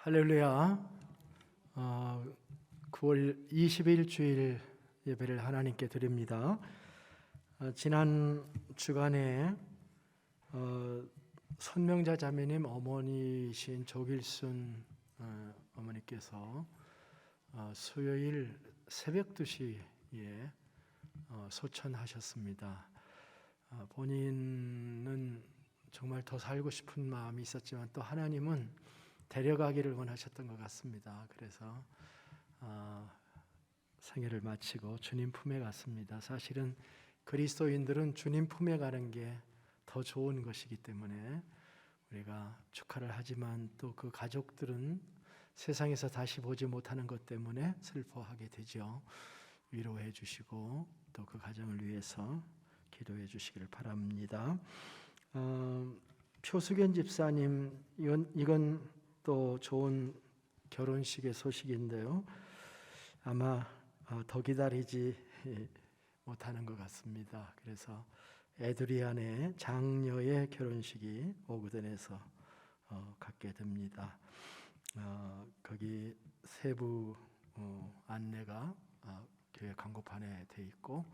할렐루야. 9월 20일 주일 예배를 하나님께 드립니다. 지난 주간에 선명자 자매님 어머니신 조길순 어머니께서 수요일 새벽 2시에 소천하셨습니다. 본인은 정말 더 살고 싶은 마음이 있었지만 또 하나님은 데려가기를 원하셨던 것 같습니다. 그래서 생애를 마치고 주님 품에 갔습니다. 사실은 그리스도인들은 주님 품에 가는 게 더 좋은 것이기 때문에 우리가 축하를 하지만 또 그 가족들은 세상에서 다시 보지 못하는 것 때문에 슬퍼하게 되죠. 위로해 주시고 또 그 가정을 위해서 기도해 주시기를 바랍니다. 표수견 집사님, 이건 또 좋은 결혼식의 소식인데요. 아마 더 기다리지 못하는 것 같습니다. 그래서 에드리안의 장녀의 결혼식이 오거든에서 갖게 됩니다. 거기 세부 안내가 교회 광고판에 돼 있고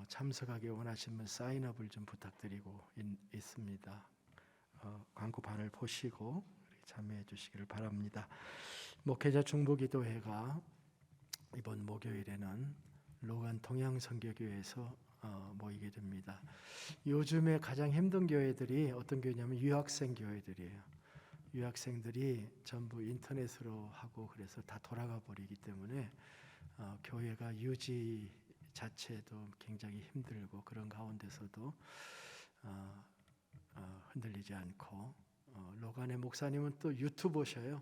참석하기 원하시는 분 사인업을 좀 부탁드리고 있습니다. 광고판을 보시고 참여해 주시기를 바랍니다. 목회자 중보기도회가 이번 목요일에는 로간 동양선교교회에서 모이게 됩니다. 요즘에 가장 힘든 교회들이 어떤 교회냐면 유학생 교회들이에요. 유학생들이 전부 인터넷으로 하고 그래서 다 돌아가 버리기 때문에 교회가 유지 자체도 굉장히 힘들고 그런 가운데서도 흔들리지 않고 로간의 목사님은 또 유튜버셔요.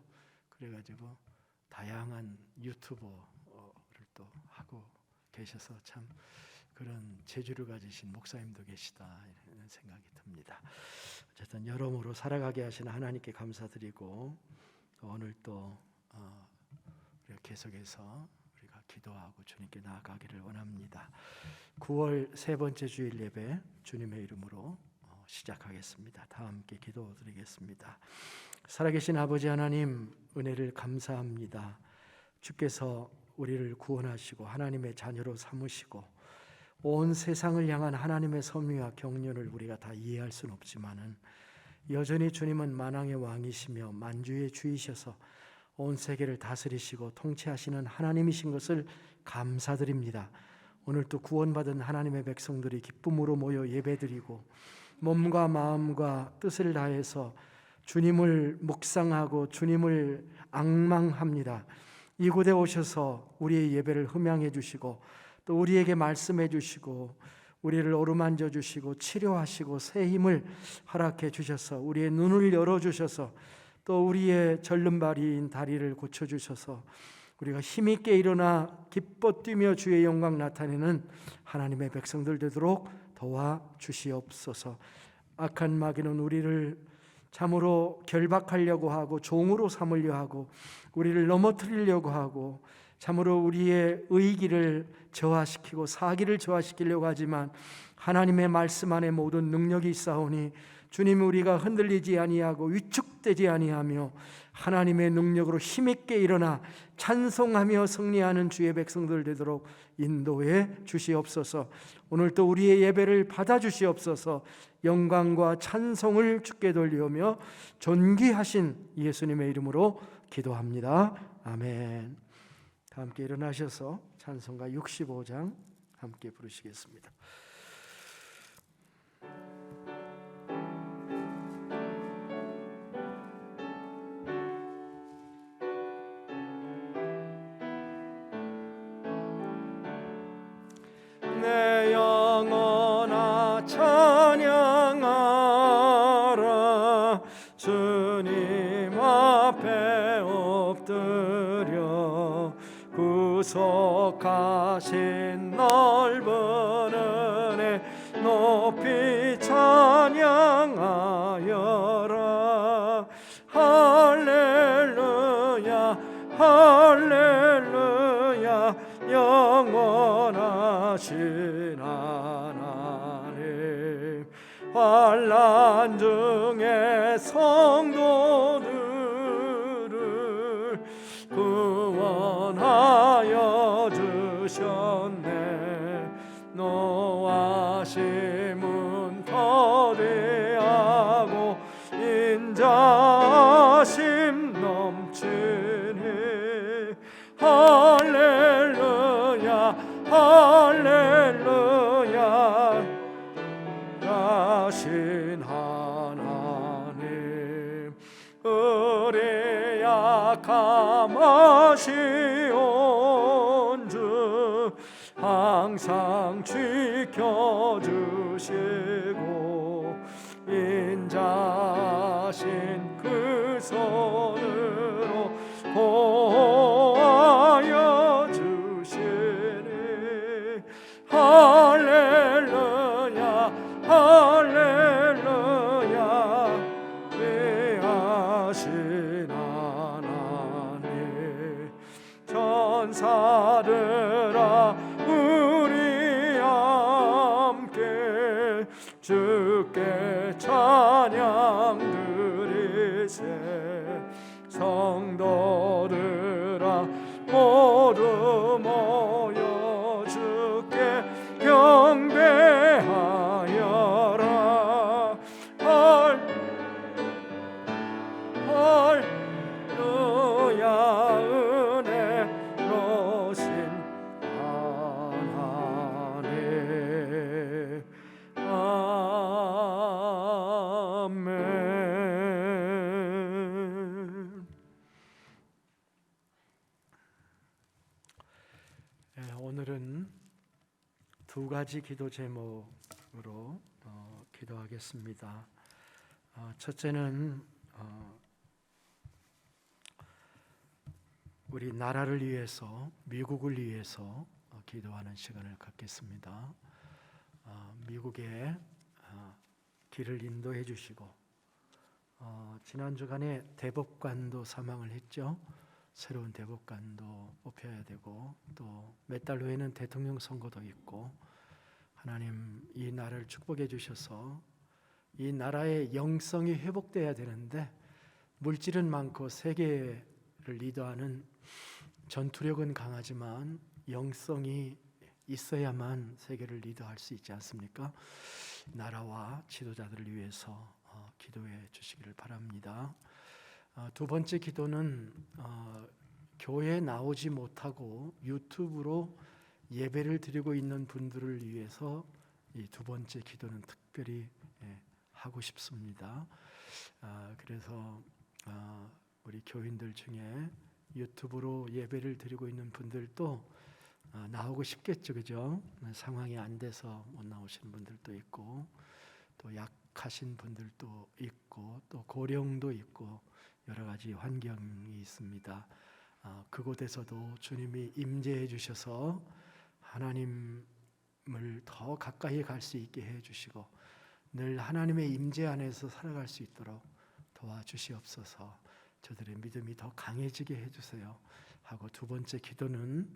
그래가지고 다양한 유튜버를 또 하고 계셔서 참 그런 재주를 가지신 목사님도 계시다 이런 생각이 듭니다. 어쨌든 여러모로 살아가게 하시는 하나님께 감사드리고 오늘 또 우리가 계속해서 우리가 기도하고 주님께 나아가기를 원합니다. 9월 세 번째 주일 예배 주님의 이름으로 시작하겠습니다. 다 함께 기도드리겠습니다. 살아계신 아버지 하나님, 은혜를 감사합니다. 주께서 우리를 구원하시고 하나님의 자녀로 삼으시고 온 세상을 향한 하나님의 섭리와 경륜을 우리가 다 이해할 수는 없지만은 여전히 주님은 만왕의 왕이시며 만주의 주이셔서 온 세계를 다스리시고 통치하시는 하나님이신 것을 감사드립니다. 오늘 또 구원받은 하나님의 백성들이 기쁨으로 모여 예배드리고 몸과 마음과 뜻을 다해서 주님을 묵상하고 주님을 앙망합니다. 이곳에 오셔서 우리의 예배를 흠양해 주시고 또 우리에게 말씀해 주시고 우리를 어루만져 주시고 치료하시고 새 힘을 허락해 주셔서 우리의 눈을 열어 주셔서 또 우리의 절름발이인 다리를 고쳐 주셔서 우리가 힘있게 일어나 기뻐 뛰며 주의 영광 나타내는 하나님의 백성들 되도록 도와주시옵소서. 악한 마귀는 우리를 참으로 결박하려고 하고 종으로 삼으려 하고 우리를 넘어뜨리려고 하고 참으로 우리의 의기를 저하시키고 사기를 저하시키려고 하지만 하나님의 말씀 안에 모든 능력이 있사오니 주님, 우리가 흔들리지 아니하고 위축되지 아니하며 하나님의 능력으로 힘있게 일어나 찬송하며 승리하는 주의 백성들 되도록 인도해 주시옵소서. 오늘 또 우리의 예배를 받아주시옵소서. 영광과 찬송을 주께 돌리오며 존귀하신 예수님의 이름으로 기도합니다. 아멘. 다 함께 일어나셔서 찬송가 65장 함께 부르시겠습니다. 내 영혼아 찬양하라. 주님 앞에 엎드려 구속하신 넓은 은혜 높이 찬양하여라. 할렐루야 할렐루야 영원하신 하나님. 환난 중에 성도들을 하셨네. 노하심은 거대하고 인자심 넘치니 할렐루야 할렐루야 하신 하나님 의리 약함하시온주 항상 지켜주시고 인자신 그 손으로 보호하여 주시니 할렐루야 할렐루야 위하신 하나님 전사들아 우리 함께 주께 찬양 드리세. 성도들아 모두 모여 주께 경배하여라. 할렐루야 은혜로신 하나님 아멘. 오늘은 두 가지 기도 제목으로 기도하겠습니다. 첫째는 우리 나라를 위해서, 미국을 위해서 기도하는 시간을 갖겠습니다. 미국의 길을 인도해 주시고 지난 주간에 대법관도 사망을 했죠. 새로운 대법관도 뽑혀야 되고 또 몇 달 후에는 대통령 선거도 있고 하나님 이 나라를 축복해 주셔서 이 나라의 영성이 회복돼야 되는데 물질은 많고 세계를 리더하는 전투력은 강하지만 영성이 있어야만 세계를 리더할 수 있지 않습니까? 나라와 지도자들을 위해서 기도해 주시기를 바랍니다. 두 번째 기도는 교회에 나오지 못하고 유튜브로 예배를 드리고 있는 분들을 위해서 이 두 번째 기도는 특별히 하고 싶습니다. 그래서 우리 교인들 중에 유튜브로 예배를 드리고 있는 분들도 나오고 싶겠죠, 그죠? 상황이 안 돼서 못 나오시는 분들도 있고 또 약하신 분들도 있고 또 고령도 있고 여러 가지 환경이 있습니다. 그곳에서도 주님이 임재해 주셔서 하나님을 더 가까이 갈 수 있게 해 주시고 늘 하나님의 임재 안에서 살아갈 수 있도록 도와주시옵소서. 저들의 믿음이 더 강해지게 해주세요 하고 두 번째 기도는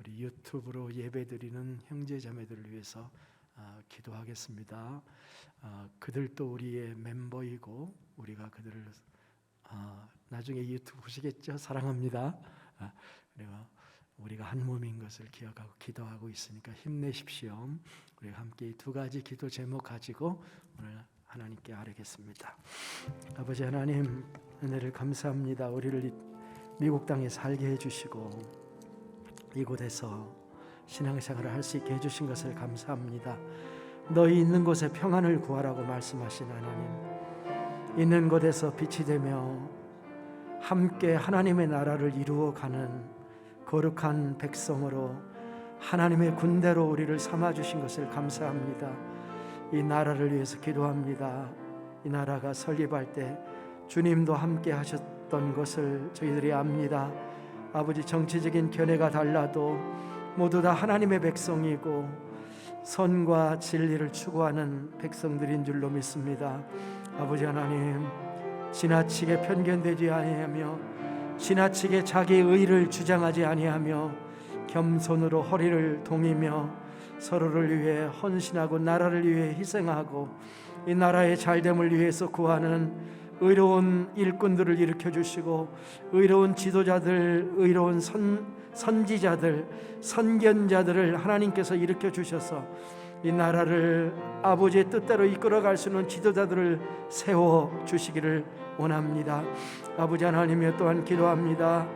우리 유튜브로 예배드리는 형제자매들을 위해서 기도하겠습니다. 그들도 우리의 멤버이고 우리가 그들을 나중에 유튜브 보시겠죠? 사랑합니다. 그리고 우리가 한 몸인 것을 기억하고 기도하고 있으니까 힘내십시오. 우리가 함께 이 두 가지 기도 제목 가지고 오늘 하나님께 아뢰겠습니다. 아버지 하나님 은혜를 감사합니다. 우리를 미국 땅에 살게 해주시고 이곳에서 신앙생활을 할 수 있게 해주신 것을 감사합니다. 너희 있는 곳에 평안을 구하라고 말씀하신 하나님, 있는 곳에서 빛이 되며 함께 하나님의 나라를 이루어가는 거룩한 백성으로 하나님의 군대로 우리를 삼아주신 것을 감사합니다. 이 나라를 위해서 기도합니다. 이 나라가 설립할 때 주님도 함께 하셨던 것을 저희들이 압니다. 아버지, 정치적인 견해가 달라도 모두 다 하나님의 백성이고 선과 진리를 추구하는 백성들인 줄로 믿습니다. 아버지 하나님, 지나치게 편견되지 아니하며 지나치게 자기의 의를 주장하지 아니하며 겸손으로 허리를 동이며 서로를 위해 헌신하고 나라를 위해 희생하고 이 나라의 잘됨을 위해서 구하는 의로운 일꾼들을 일으켜 주시고 의로운 지도자들, 의로운 선지자들, 선견자들을 하나님께서 일으켜 주셔서 이 나라를 아버지의 뜻대로 이끌어갈 수 있는 지도자들을 세워 주시기를 원합니다. 아버지 하나님여, 또한 기도합니다.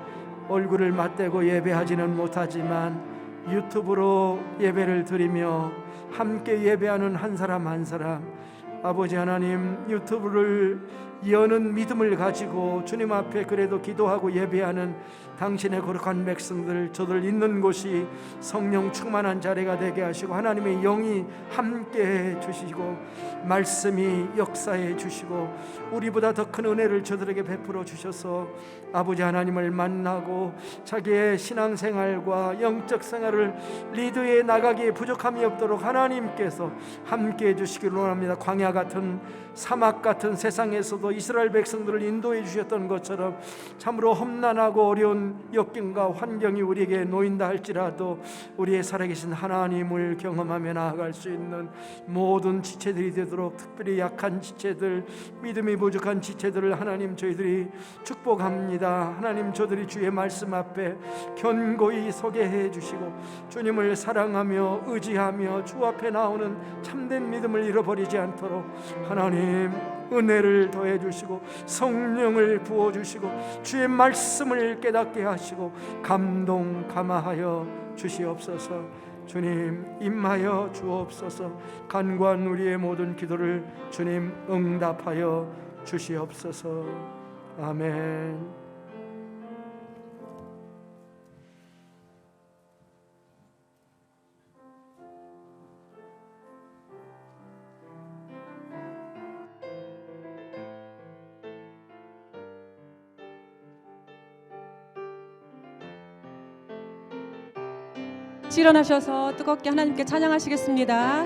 얼굴을 맞대고 예배하지는 못하지만 유튜브로 예배를 드리며 함께 예배하는 한 사람 한 사람, 아버지 하나님, 유튜브를 여는 믿음을 가지고 주님 앞에 그래도 기도하고 예배하는 당신의 거룩한 백성들, 저들 있는 곳이 성령 충만한 자리가 되게 하시고 하나님의 영이 함께해 주시고 말씀이 역사해 주시고 우리보다 더 큰 은혜를 저들에게 베풀어 주셔서 아버지 하나님을 만나고 자기의 신앙생활과 영적 생활을 리드해 나가기에 부족함이 없도록 하나님께서 함께해 주시기를 원합니다. 광야 같은, 사막 같은 세상에서도 이스라엘 백성들을 인도해 주셨던 것처럼 참으로 험난하고 어려운 역경과 환경이 우리에게 놓인다 할지라도 우리의 살아계신 하나님을 경험하며 나아갈 수 있는 모든 지체들이 되도록, 특별히 약한 지체들, 믿음이 부족한 지체들을 하나님 저희들이 축복합니다. 하나님, 저들이 주의 말씀 앞에 견고히 서게 해 주시고 주님을 사랑하며 의지하며 주 앞에 나오는 참된 믿음을 잃어버리지 않도록 하나님 은혜를 더해 주시고 성령을 부어 주시고 주의 말씀을 깨닫게 하시고 감동감화하여 주시옵소서. 주님, 임하여 주옵소서. 간구한 우리의 모든 기도를 주님 응답하여 주시옵소서. 아멘. 일어나셔서 뜨겁게 하나님께 찬양하시겠습니다.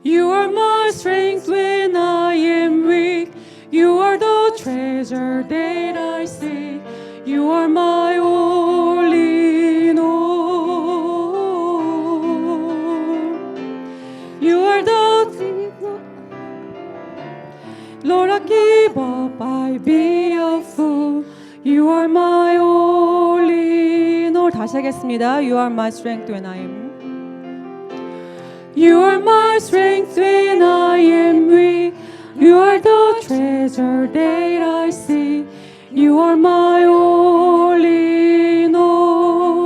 You are my strength when I am weak. You are the treasure that I seek. You are my all in all. You are the Lord, I give up, I be a fool. You are my all in all. 다시 하겠습니다. You are my strength when I am. You are my strength when I am weak. You are the treasure that I see. You are my all in all.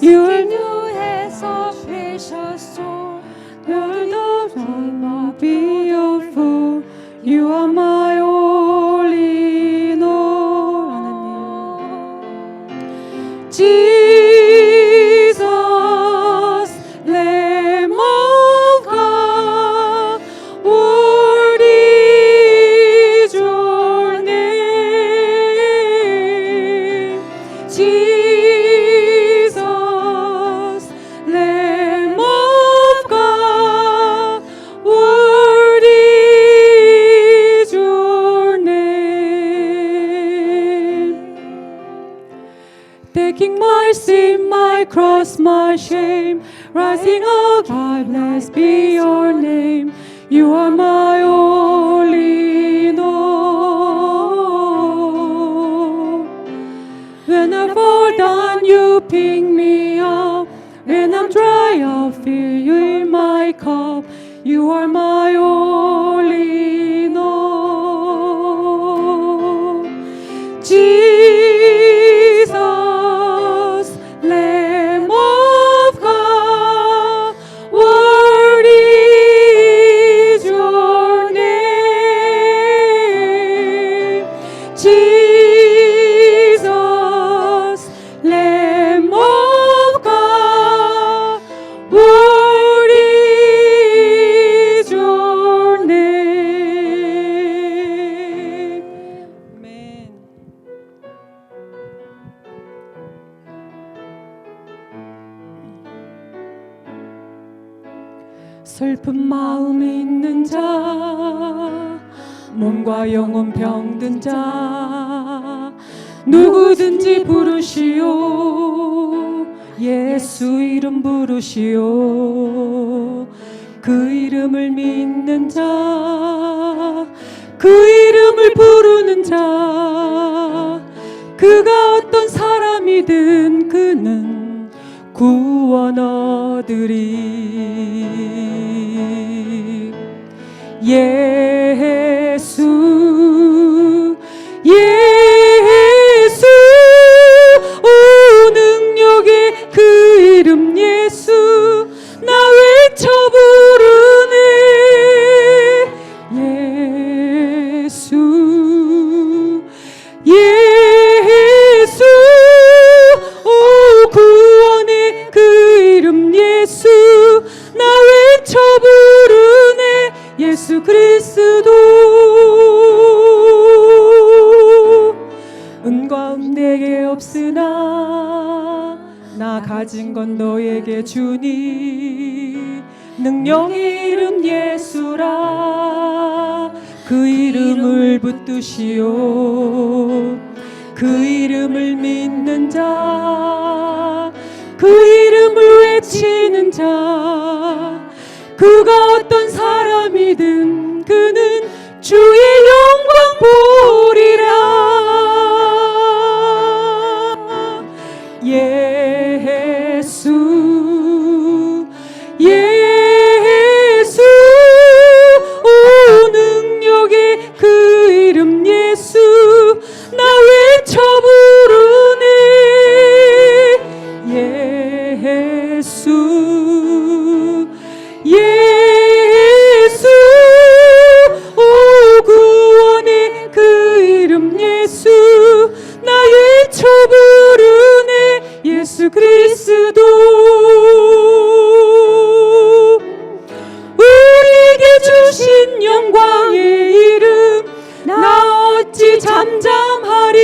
You are new as a precious stone. You are the time I be a fool. You are my all in all. 하나님. Jesus, Lamb of God, worthy is your name. Jesus, Lamb of God, worthy is your name. Taking my sin, my cross, my shame, rising up, high, blessed be your name. You are my all in all. When I fall down, you pick me up. When I'm dry, I'll fill you in my cup. You are my all in all. Jesus, Lamb of God, worthy is your name. Jesus, Lamb of God, worthy is your name. Amen. 슬픈 마음 있는 자, 몸과 영혼 병든 자, 누구든지 부르시오. 예수 이름 부르시오. 그 이름을 믿는 자, 그 이름을 부르는 자, 그가 어떤 사람이든 그는 구원 얻으리. 예수 예수 오 능력의 그 이름 예수 나 외쳐 부르네. 예수 예수 오 구원의 그 이름 예수 나 외쳐 부르네. 예수 그리스도. 은과 금 내게 없으나 나 가진 건 너에게 주니. 능력의 이름 예수라. 그 이름을 붙드시오. 그 이름을 믿는 자, 그 이름을 외치는 자, 그가 어떤 사람이든 그는 주의 영광 보리라. 예수 예수 오 능력의 그 이름 예수 나 외쳐 부르네. 예수 예수 오 구원의 그 이름 예수 나 외쳐 부르네. 예수 그리스도. 우리에게 주신 영광의 이름 나 어찌 잠잠하리.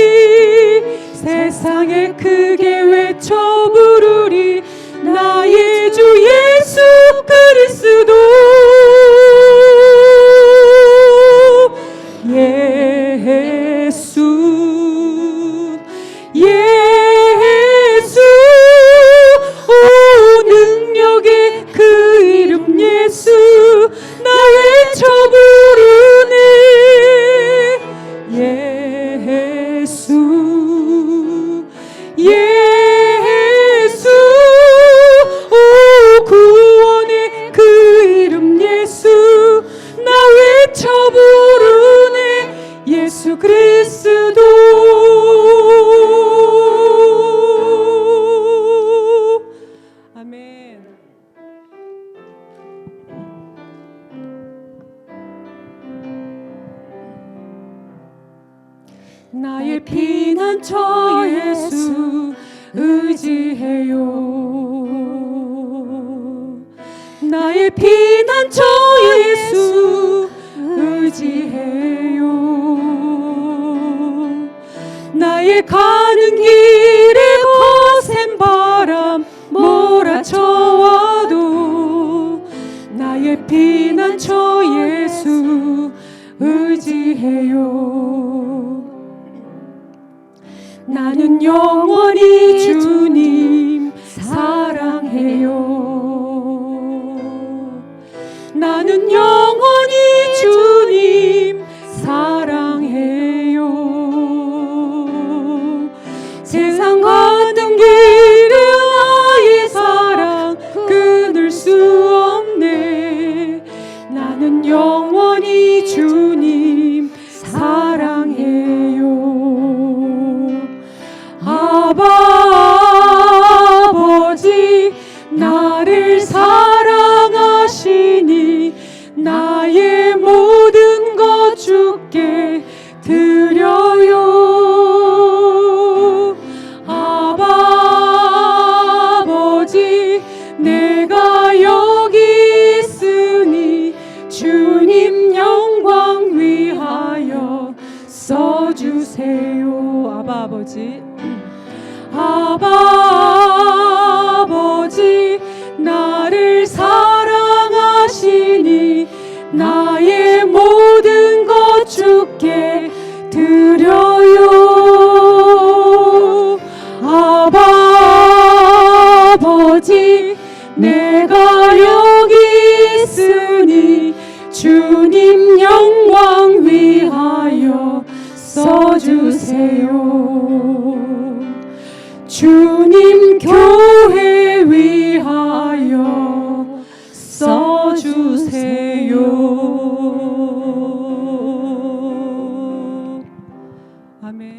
세상에 크게 외쳐 부르리. 나의 주 예수 그리스도. 예수 예수 오 능력의 그 이름 예수 나 외쳐 부르네. 예수 예수 오 구원의 그 이름 예수 나 외쳐 부르네. 예수 그리스도. 아멘. 나의 피난처 예수 의지해요. 나의 피난처 예수 의지해요. 나의 가는 길에 거센 바람 몰아쳐와도 나의 피난처 예수 의지해요. 나는 영원히 주님 사랑해요. 나는 영원히 주님 사랑해요. 세상 가는 길에 나의 사랑 끊을 수 없네. 나는 영원히 주님 사랑해요. 아버지 나를 사랑하시니 나의 모든 것 주께 드려요. 아버지 내가 여기 있으니 주님 영광 위하여 써주세요. 아버지 아버지 나를 사랑하시니 나의 모든 것 주께 드려요. 내가 여기 있으니 주님 영광 위하여 써주세요. 주님 교회 위하여 써주세요. 아멘.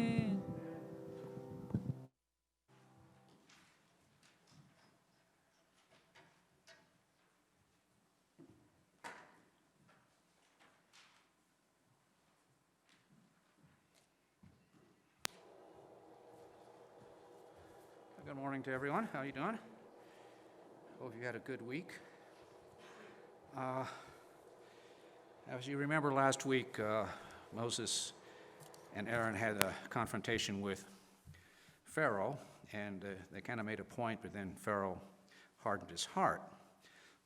Good morning to everyone. How are you doing? Hope you had a good week. As you remember last week, Moses and Aaron had a confrontation with Pharaoh, and they kind of made a point, but then Pharaoh hardened his heart.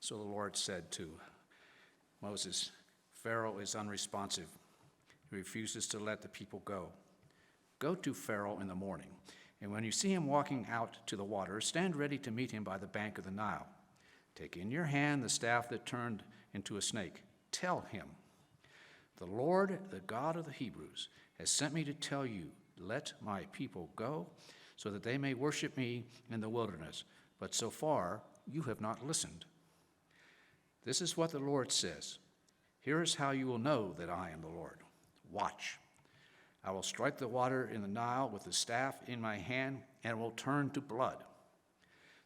So the Lord said to Moses, Pharaoh is unresponsive. He refuses to let the people go. Go to Pharaoh in the morning, and when you see him walking out to the water, stand ready to meet him by the bank of the Nile. Take in your hand the staff that turned into a snake. Tell him, the Lord, the God of the Hebrews, has sent me to tell you, let my people go, so that they may worship me in the wilderness. But so far, you have not listened. This is what the Lord says. Here is how you will know that I am the Lord. Watch. I will strike the water in the Nile with the staff in my hand, and it will turn to blood.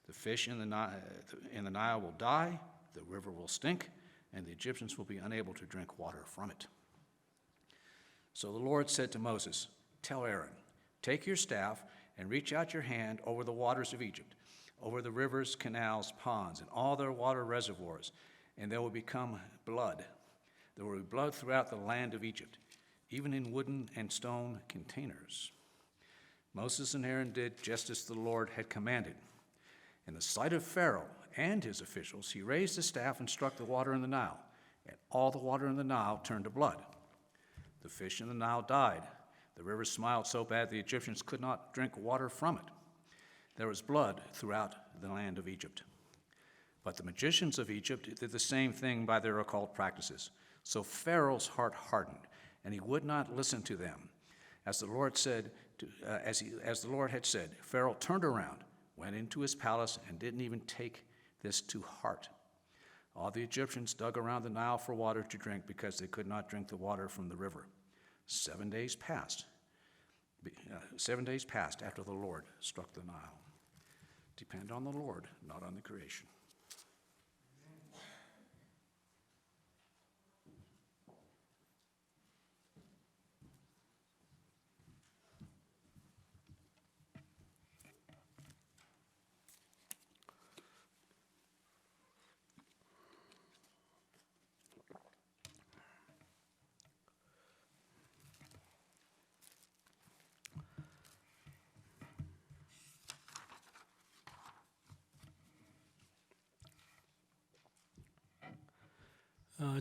The fish in the Nile will die, the river will stink, and the Egyptians will be unable to drink water from it. So the Lord said to Moses, tell Aaron, take your staff and reach out your hand over the waters of Egypt, over the rivers, canals, ponds, and all their water reservoirs, and they will become blood. There will be blood throughout the land of Egypt, even in wooden and stone containers. Moses and Aaron did just as the Lord had commanded. In the sight of Pharaoh and his officials, he raised the staff and struck the water in the Nile, and all the water in the Nile turned to blood. The fish in the Nile died. The river smiled so bad the Egyptians could not drink water from it. There was blood throughout the land of Egypt. But the magicians of Egypt did the same thing by their occult practices. So Pharaoh's heart hardened, and he would not listen to them. As the Lord had said, Pharaoh turned around, went into his palace, and didn't even take this to heart. All the Egyptians dug around the Nile for water to drink because they could not drink the water from the river. 7 days passed. 7 days passed after the Lord struck the Nile. Depend on the Lord, not on the creation.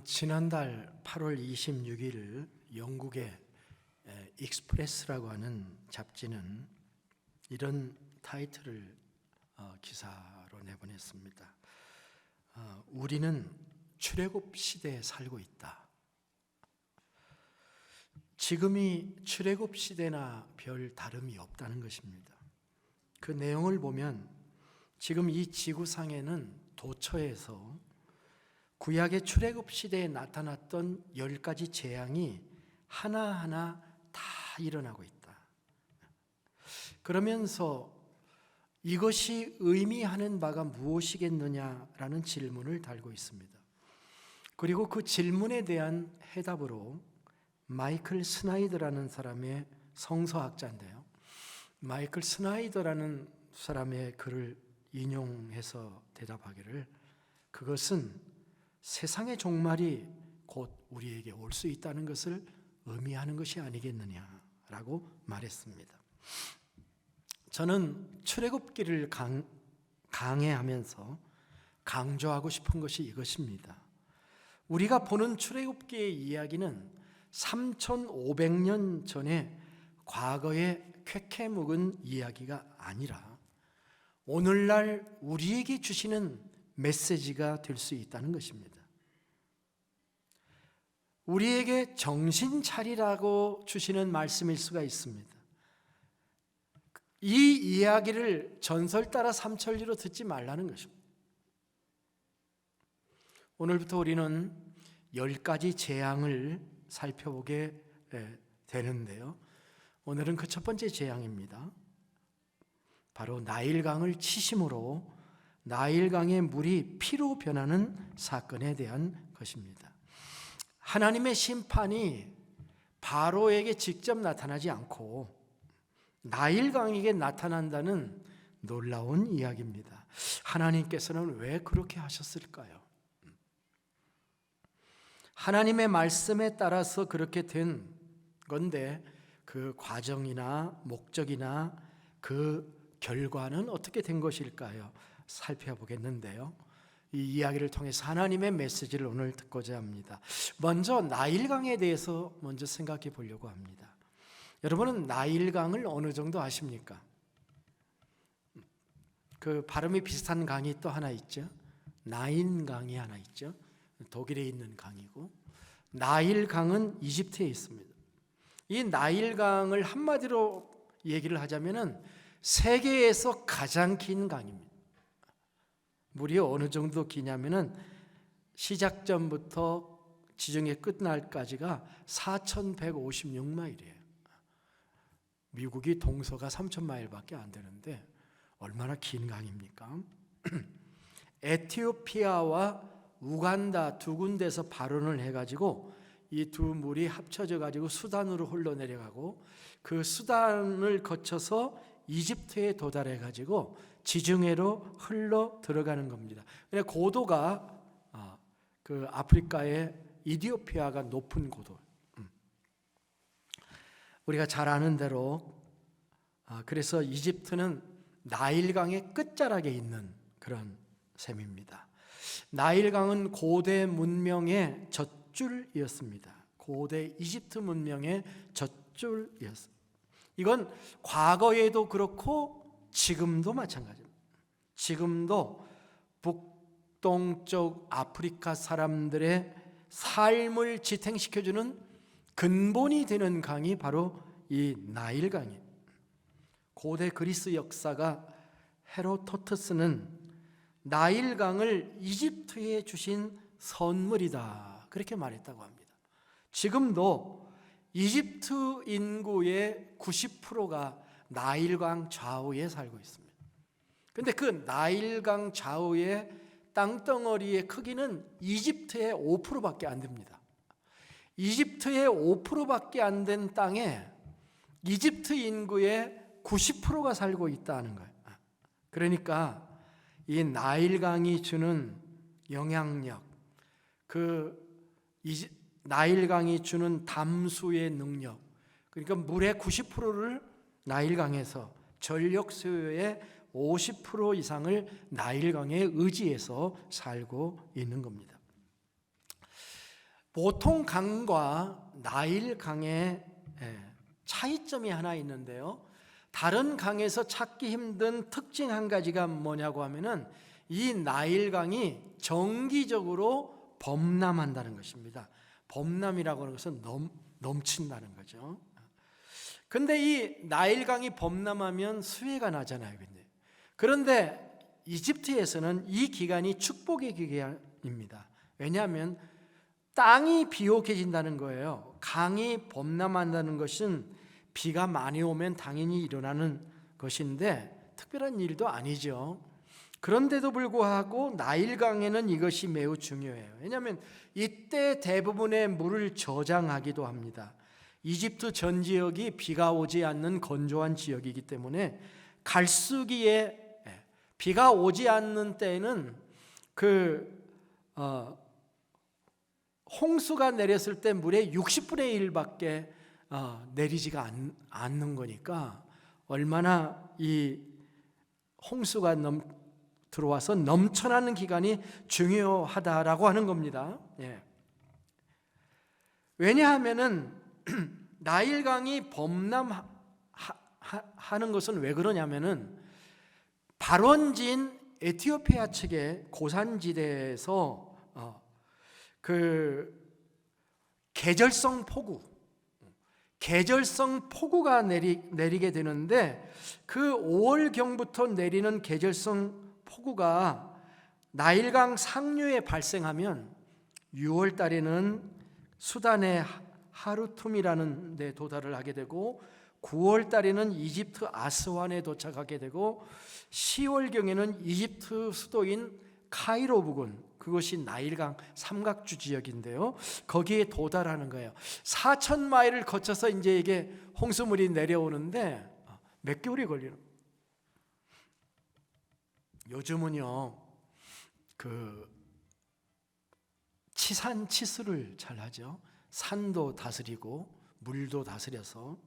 지난달 8월 26일 영국의 익스프레스라고 하는 잡지는 이런 타이틀을 기사로 내보냈습니다. 우리는 출애굽 시대에 살고 있다. 지금이 출애굽 시대나 별 다름이 없다는 것입니다. 그 내용을 보면 지금 이 지구상에는 도처에서 구약의 출애굽 시대에 나타났던 10가지 재앙이 하나하나 다 일어나고 있다. 그러면서 이것이 의미하는 바가 무엇이겠느냐라는 질문을 달고 있습니다. 그리고 그 질문에 대한 해답으로 마이클 스나이더라는 사람의 성서학자인데요. 마이클 스나이더라는 사람의 글을 인용해서 대답하기를 그것은 세상의 종말이 곧 우리에게 올 수 있다는 것을 의미하는 것이 아니겠느냐라고 말했습니다. 저는 출애굽기를 강해하면서 강조하고 싶은 것이 이것입니다. 우리가 보는 출애굽기의 이야기는 3,500년 전에 과거에 쾌쾌 묵은 이야기가 아니라 오늘날 우리에게 주시는 메시지가 될 수 있다는 것입니다. 우리에게 정신 차리라고 주시는 말씀일 수가 있습니다. 이 이야기를 전설 따라 삼천리로 듣지 말라는 것입니다. 오늘부터 우리는 10가지 재앙을 살펴보게 되는데요. 오늘은 그 첫 번째 재앙입니다. 바로 나일강을 치심으로 나일강의 물이 피로 변하는 사건에 대한 것입니다. 하나님의 심판이 바로에게 직접 나타나지 않고 나일강에게 나타난다는 놀라운 이야기입니다. 하나님께서는 왜 그렇게 하셨을까요? 하나님의 말씀에 따라서 그렇게 된 건데 그 과정이나 목적이나 그 결과는 어떻게 된 것일까요? 살펴보겠는데요. 이 이야기를 통해서 하나님의 메시지를 오늘 듣고자 합니다. 먼저 나일강에 대해서 먼저 생각해 보려고 합니다. 여러분은 나일강을 어느 정도 아십니까? 그 발음이 비슷한 강이 또 하나 있죠. 나인강이 하나 있죠. 독일에 있는 강이고, 나일강은 이집트에 있습니다. 이 나일강을 한마디로 얘기를 하자면은 세계에서 가장 긴 강입니다. 물이 어느 정도 기냐면은 시작점부터 지중해 끝날까지가 4,156마일이에요. 미국이 동서가 3,000마일밖에 안 되는데 얼마나 긴 강입니까? 에티오피아와 우간다 두 군데서 발원을 해가지고 이 두 물이 합쳐져 가지고 수단으로 흘러내려가고 그 수단을 거쳐서 이집트에 도달해 가지고 지중해로 흘러 들어가는 겁니다. 고도가 그 아프리카의 이디오피아가 높은 고도. 우리가 잘 아는 대로 그래서 이집트는 나일강의 끝자락에 있는 그런 셈입니다. 나일강은 고대 문명의 젖줄이었습니다. 고대 이집트 문명의 젖줄이었습니다. 이건 과거에도 그렇고 지금도 마찬가지입니다. 지금도 북동쪽 아프리카 사람들의 삶을 지탱시켜주는 근본이 되는 강이 바로 이 나일강이에요. 고대 그리스 역사가 헤로도토스는 나일강을 이집트에 주신 선물이다 그렇게 말했다고 합니다. 지금도 이집트 인구의 90%가 나일강 좌우에 살고 있습니다. 그런데 그 나일강 좌우의 땅덩어리의 크기는 이집트의 5%밖에 안 됩니다. 이집트의 5%밖에 안 된 땅에 이집트 인구의 90%가 살고 있다는 거예요. 그러니까 이 나일강이 주는 영향력, 나일강이 주는 담수의 능력, 그러니까 물의 90%를 나일강에서 전력 수요의 50% 이상을 나일강에 의지해서 살고 있는 겁니다. 보통 강과 나일강의 차이점이 하나 있는데요. 다른 강에서 찾기 힘든 특징 한 가지가 뭐냐고 하면은 이 나일강이 정기적으로 범람한다는 것입니다. 범람이라고 하는 것은 넘친다는 거죠. 근데 이 나일강이 범람하면 수해가 나잖아요. 그런데 이집트에서는 이 기간이 축복의 기간입니다. 왜냐하면 땅이 비옥해진다는 거예요. 강이 범람한다는 것은 비가 많이 오면 당연히 일어나는 것인데 특별한 일도 아니죠. 그런데도 불구하고 나일강에는 이것이 매우 중요해요. 왜냐하면 이때 대부분의 물을 저장하기도 합니다. 이집트 전 지역이 비가 오지 않는 건조한 지역이기 때문에 갈수기에 비가 오지 않는 때에는 홍수가 내렸을 때 물의 60분의 1밖에 내리지가 않는 거니까 얼마나 이 홍수가 들어와서 넘쳐나는 기간이 중요하다라고 하는 겁니다. 왜냐하면은 나일강이 범람하는 것은 왜 그러냐면은 발원지인 에티오피아 측의 고산지대에서 그 계절성 폭우가 내리게 되는데 그 5월경부터 내리는 계절성 폭우가 나일강 상류에 발생하면 6월 달에는 수단의 하루툼이라는 데 도달을 하게 되고 9월 달에는 이집트 아스완에 도착하게 되고 10월경에는 이집트 수도인 카이로 부근, 그것이 나일강 삼각주 지역인데요. 거기에 도달하는 거예요. 4,000마일을 거쳐서 이제 이게 홍수물이 내려오는데 몇 개월이 걸리는. 요즘은요, 그 치산치수를 잘 하죠. 산도 다스리고 물도 다스려서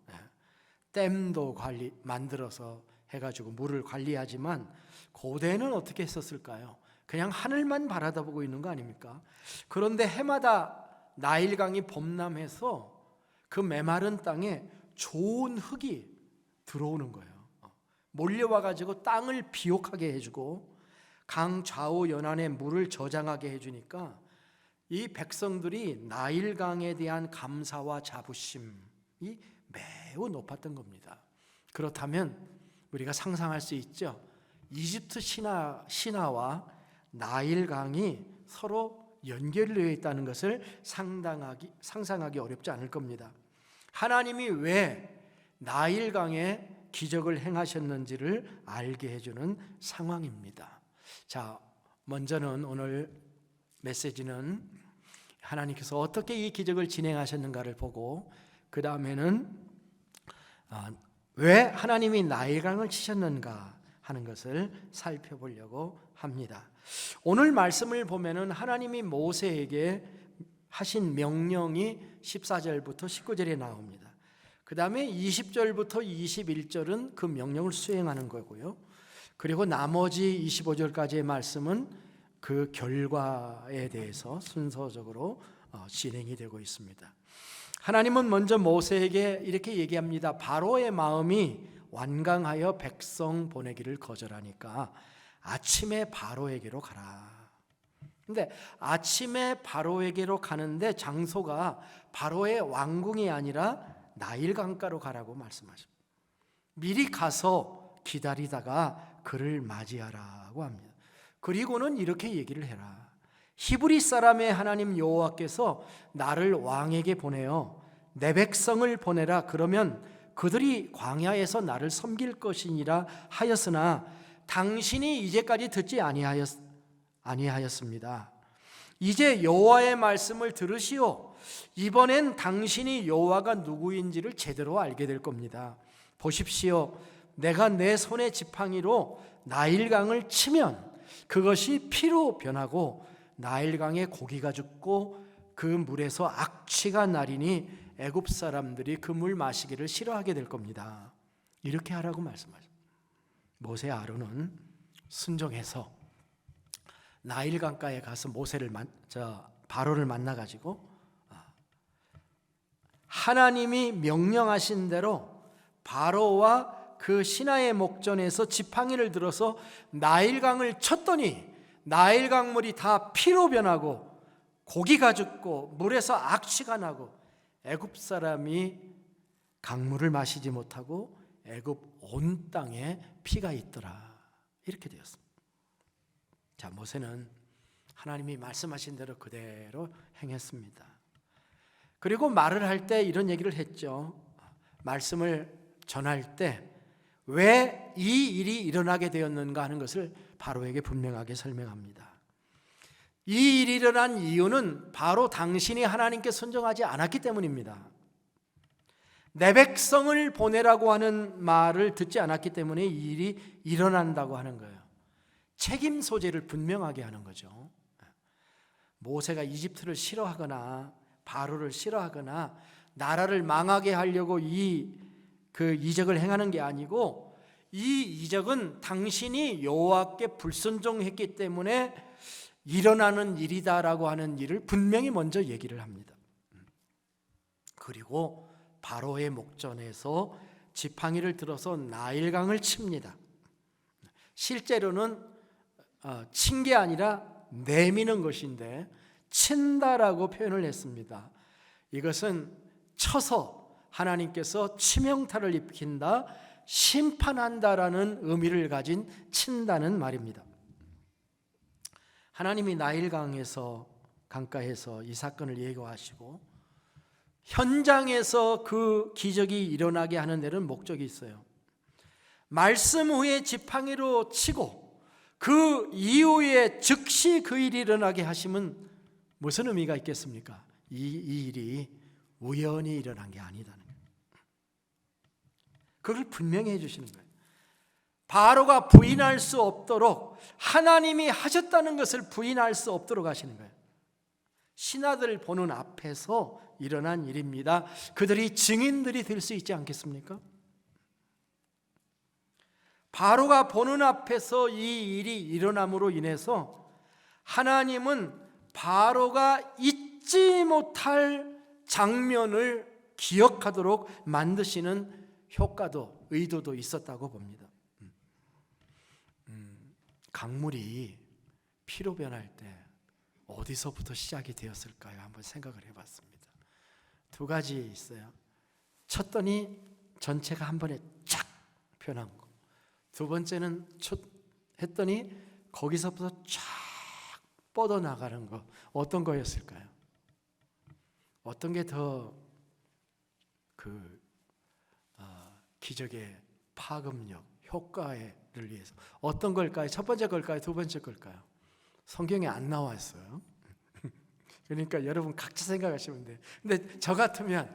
댐도 만들어서 해가지고 물을 관리하지만 고대는 어떻게 했었을까요? 그냥 하늘만 바라다보고 있는 거 아닙니까? 그런데 해마다 나일강이 범람해서 그 메마른 땅에 좋은 흙이 들어오는 거예요. 몰려와가지고 땅을 비옥하게 해주고 강 좌우 연안에 물을 저장하게 해주니까 이 백성들이 나일강에 대한 감사와 자부심이 매우 높았던 겁니다. 그렇다면 우리가 상상할 수 있죠. 이집트 신화와 나일강이 서로 연결되어 있다는 것을 상상하기 어렵지 않을 겁니다. 하나님이 왜 나일강에 기적을 행하셨는지를 알게 해주는 상황입니다. 자, 먼저는 오늘 메시지는 하나님께서 어떻게 이 기적을 진행하셨는가를 보고 그 다음에는 왜 하나님이 나일강을 치셨는가 하는 것을 살펴보려고 합니다. 오늘 말씀을 보면은 하나님이 모세에게 하신 명령이 14절부터 19절에 나옵니다. 그 다음에 20절부터 21절은 그 명령을 수행하는 거고요. 그리고 나머지 25절까지의 말씀은 그 결과에 대해서 순서적으로 진행이 되고 있습니다. 하나님은 먼저 모세에게 이렇게 얘기합니다. 바로의 마음이 완강하여 백성 보내기를 거절하니까 아침에 바로에게로 가라. 근데 아침에 바로에게로 가는데 장소가 바로의 왕궁이 아니라 나일강가로 가라고 말씀하십니다. 미리 가서 기다리다가 그를 맞이하라고 합니다. 그리고는 이렇게 얘기를 해라. 히브리 사람의 하나님 여호와께서 나를 왕에게 보내어 내 백성을 보내라. 그러면 그들이 광야에서 나를 섬길 것이니라 하였으나 당신이 이제까지 듣지 아니하였습니다. 이제 여호와의 말씀을 들으시오. 이번엔 당신이 여호와가 누구인지를 제대로 알게 될 겁니다. 보십시오. 내가 내 손의 지팡이로 나일강을 치면 그것이 피로 변하고 나일강에 고기가 죽고 그 물에서 악취가 나리니 애굽 사람들이 그 물 마시기를 싫어하게 될 겁니다. 이렇게 하라고 말씀하십니다. 모세 아론은 순종해서 나일강가에 가서 바로를 만나가지고 하나님이 명령하신 대로 바로와 그 신하의 목전에서 지팡이를 들어서 나일강을 쳤더니 나일강 물이 다 피로 변하고 고기가 죽고 물에서 악취가 나고 애굽 사람이 강물을 마시지 못하고 애굽 온 땅에 피가 있더라. 이렇게 되었습니다. 자, 모세는 하나님이 말씀하신 대로 그대로 행했습니다. 그리고 말을 할 때 이런 얘기를 했죠. 말씀을 전할 때 왜 이 일이 일어나게 되었는가 하는 것을 바로에게 분명하게 설명합니다. 이 일이 일어난 이유는 바로 당신이 하나님께 순종하지 않았기 때문입니다. 내 백성을 보내라고 하는 말을 듣지 않았기 때문에 이 일이 일어난다고 하는 거예요. 책임 소재를 분명하게 하는 거죠. 모세가 이집트를 싫어하거나 바로를 싫어하거나 나라를 망하게 하려고 그 이적을 행하는 게 아니고 이 이적은 당신이 여호와께 불순종했기 때문에 일어나는 일이다라고 하는 일을 분명히 먼저 얘기를 합니다. 그리고 바로의 목전에서 지팡이를 들어서 나일강을 칩니다. 실제로는 친 게 아니라 내미는 것인데 친다라고 표현을 했습니다. 이것은 쳐서 하나님께서 치명타를 입힌다, 심판한다라는 의미를 가진 친다는 말입니다. 하나님이 나일 강가에서 이 사건을 예고하시고 현장에서 그 기적이 일어나게 하는 데는 목적이 있어요. 말씀 후에 지팡이로 치고 그 이후에 즉시 그 일이 일어나게 하시면 무슨 의미가 있겠습니까? 이 일이 우연히 일어난 게 아니다는 거예요. 그걸 분명히 해주시는 거예요. 바로가 부인할 수 없도록, 하나님이 하셨다는 것을 부인할 수 없도록 하시는 거예요. 신하들 보는 앞에서 일어난 일입니다. 그들이 증인들이 될 수 있지 않겠습니까? 바로가 보는 앞에서 이 일이 일어남으로 인해서 하나님은 바로가 잊지 못할 장면을 기억하도록 만드시는 효과도, 의도도 있었다고 봅니다. 강물이 피로 변할 때 어디서부터 시작이 되었을까요? 한번 생각을 해봤습니다. 두 가지 있어요. 쳤더니 전체가 한 번에 쫙 변한 거. 두 번째는 했더니 거기서부터 쫙 뻗어나가는 거. 어떤 거였을까요? 어떤 게 더 기적의 파급력, 효과를 위해서 어떤 걸까요? 첫 번째 걸까요? 두 번째 걸까요? 성경에 안 나와 있어요. 그러니까 여러분 각자 생각하시면 돼요. 근데 저 같으면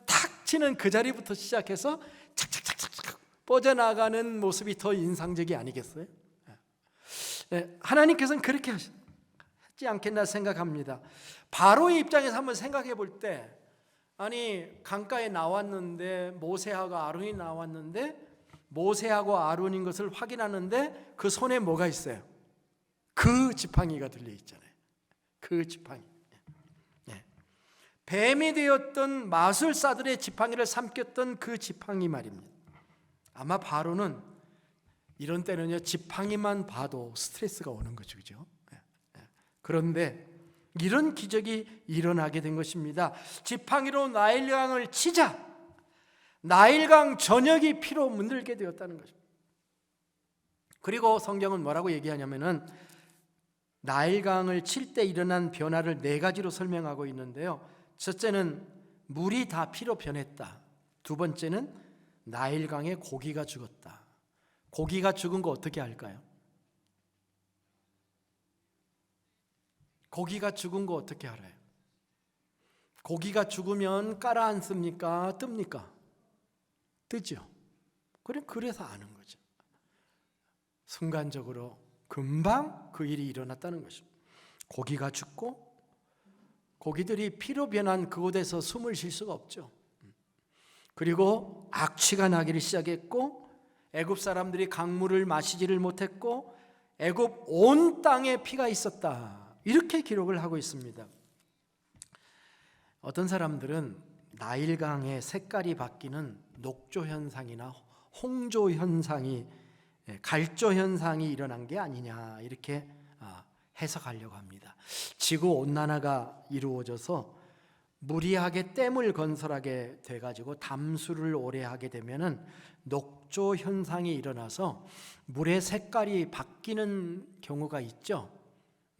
탁 치는 그 자리부터 시작해서 착착착착 뻗어나가는 모습이 더 인상적이 아니겠어요? 하나님께서는 그렇게 하지 않겠나 생각합니다. 바로의 입장에서 한번 생각해 볼 때, 아니 강가에 나왔는데 모세하고 아론이 나왔는데 모세하고 아론인 것을 확인하는데 그 손에 뭐가 있어요? 그 지팡이가 들려 있잖아요. 그 지팡이. 뱀이 되었던 마술사들의 지팡이를 삼켰던 그 지팡이 말입니다. 아마 바로는 이런 때는요, 지팡이만 봐도 스트레스가 오는 거죠, 그죠? 그런데 이런 기적이 일어나게 된 것입니다. 지팡이로 나일강을 치자 나일강 전역이 피로 물들게 되었다는 것입니다. 그리고 성경은 뭐라고 얘기하냐면은 나일강을 칠 때 일어난 변화를 네 가지로 설명하고 있는데요. 첫째는 물이 다 피로 변했다. 두 번째는 나일강에 고기가 죽었다. 고기가 죽은 거 어떻게 할까요? 고기가 죽은 거 어떻게 알아요? 고기가 죽으면 깔아앉습니까? 뜹니까? 뜨죠. 그래서 아는 거죠. 순간적으로 금방 그 일이 일어났다는 것입니다. 고기가 죽고 고기들이 피로 변한 그곳에서 숨을 쉴 수가 없죠. 그리고 악취가 나기를 시작했고 애굽 사람들이 강물을 마시지를 못했고 애굽 온 땅에 피가 있었다. 이렇게 기록을 하고 있습니다. 어떤 사람들은 나일강의 색깔이 바뀌는 녹조 현상이나 홍조 현상이, 갈조 현상이 일어난 게 아니냐 이렇게 해석하려고 합니다. 지구 온난화가 이루어져서 무리하게 댐을 건설하게 돼가지고 담수를 오래 하게 되면은 녹조 현상이 일어나서 물의 색깔이 바뀌는 경우가 있죠.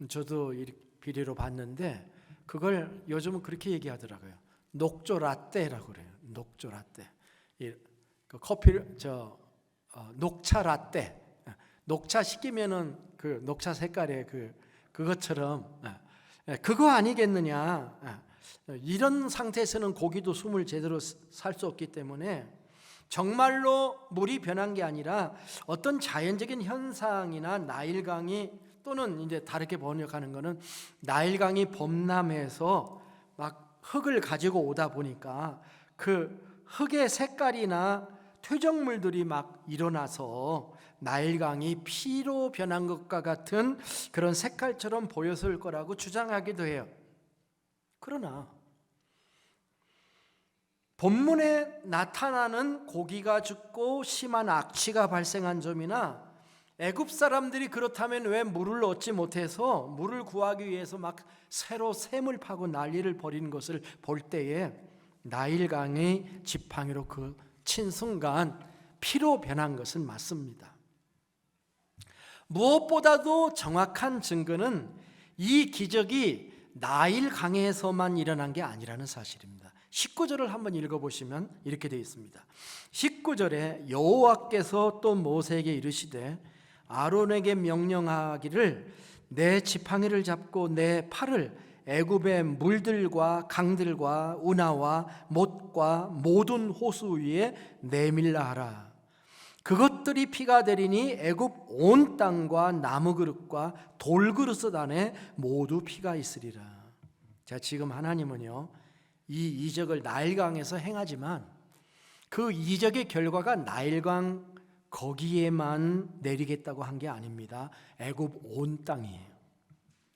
저도 비디오로 봤는데 그걸 요즘은 그렇게 얘기하더라고요. 녹조 라떼라고 그래요. 녹조 라떼. 그 커피 녹차 라떼. 녹차 시키면은 그 녹차 색깔의 그것처럼 그거 아니겠느냐. 이런 상태에서는 고기도 숨을 제대로 살 수 없기 때문에 정말로 물이 변한 게 아니라 어떤 자연적인 현상이나 나일강이, 또는 이제 다르게 번역하는 거는 나일강이 범람해서 막 흙을 가지고 오다 보니까 그 흙의 색깔이나 퇴적물들이 막 일어나서 나일강이 피로 변한 것과 같은 그런 색깔처럼 보였을 거라고 주장하기도 해요. 그러나 본문에 나타나는 고기가 죽고 심한 악취가 발생한 점이나 애굽 사람들이 그렇다면 왜 물을 얻지 못해서 물을 구하기 위해서 막 새로 샘을 파고 난리를 벌이는 것을 볼 때에 나일강이 지팡이로 그 친 순간 피로 변한 것은 맞습니다. 무엇보다도 정확한 증거는 이 기적이 나일강에서만 일어난 게 아니라는 사실입니다. 19절을 한번 읽어보시면 이렇게 되어 있습니다. 19절에 여호와께서 또 모세에게 이르시되 아론에게 명령하기를 내 지팡이를 잡고 내 팔을 애굽의 물들과 강들과 운하와 못과 모든 호수 위에 내밀라 하라. 그것들이 피가 되리니 애굽 온 땅과 나무 그릇과 돌 그릇 안에 모두 피가 있으리라. 자, 지금 하나님은요 이 이적을 나일강에서 행하지만 그 이적의 결과가 나일강 거기에만 내리겠다고 한 게 아닙니다. 애굽 온 땅이에요.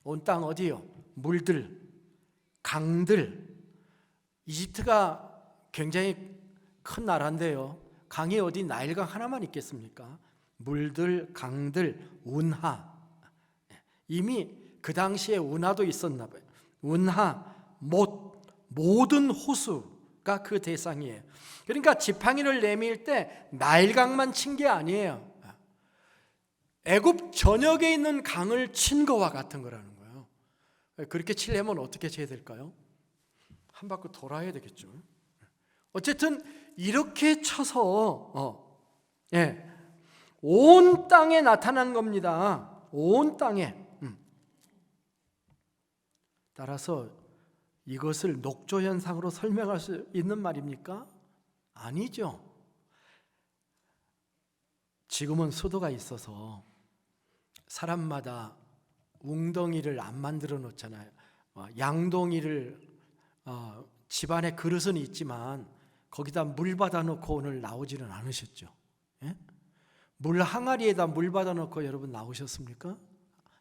온 땅 어디요? 물들, 강들. 이집트가 굉장히 큰 나라인데요. 강이 어디 나일강 하나만 있겠습니까? 물들, 강들, 운하. 이미 그 당시에 운하도 있었나 봐요. 운하, 못, 모든 호수가 그 대상이에요. 그러니까 지팡이를 내밀 때 나일강만 친 게 아니에요. 애굽 전역에 있는 강을 친 거와 같은 거라는 거예요. 그렇게 치려면 어떻게 쳐야 될까요? 한 바퀴 돌아야 되겠죠. 어쨌든 이렇게 쳐서 온 땅에 나타난 겁니다. 온 땅에. 따라서 이것을 녹조 현상으로 설명할 수 있는 말입니까? 아니죠. 지금은 수도가 있어서 사람마다 웅덩이를 안 만들어 놓잖아요. 양동이를 집안에 그릇은 있지만 거기다 물 받아 놓고 오늘 나오지는 않으셨죠. 예? 물 항아리에다 물 받아 놓고 여러분 나오셨습니까?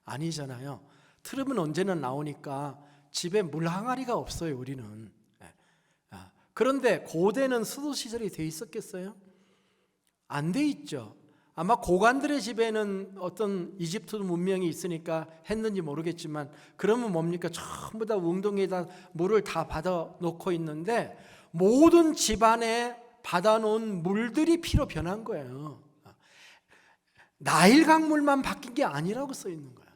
아니잖아요. 트름은 언제나 나오니까 집에 물 항아리가 없어요. 우리는. 그런데 고대는 수도 시설이 돼 있었겠어요? 안 돼 있죠. 아마 고관들의 집에는 어떤 이집트 문명이 있으니까 했는지 모르겠지만, 그러면 뭡니까? 전부 다 웅덩이에다 물을 다 받아 놓고 있는데 모든 집안에 받아 놓은 물들이 피로 변한 거예요. 나일강 물만 바뀐 게 아니라고 써 있는 거예요.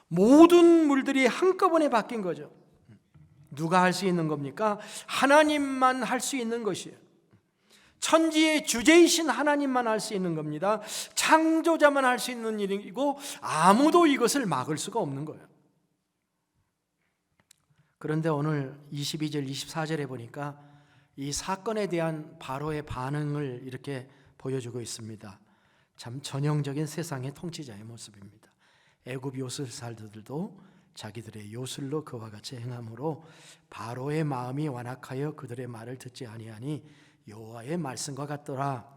모든 물들이 한꺼번에 바뀐 거죠. 누가 할 수 있는 겁니까? 하나님만 할 수 있는 것이에요. 천지의 주제이신 하나님만 할 수 있는 겁니다. 창조자만 할 수 있는 일이고 아무도 이것을 막을 수가 없는 거예요. 그런데 오늘 22절 24절에 보니까 이 사건에 대한 바로의 반응을 이렇게 보여주고 있습니다. 참 전형적인 세상의 통치자의 모습입니다. 애굽 요술살들도 자기들의 요술로 그와 같이 행함으로 바로의 마음이 완악하여 그들의 말을 듣지 아니하니 여호와의 말씀과 같더라.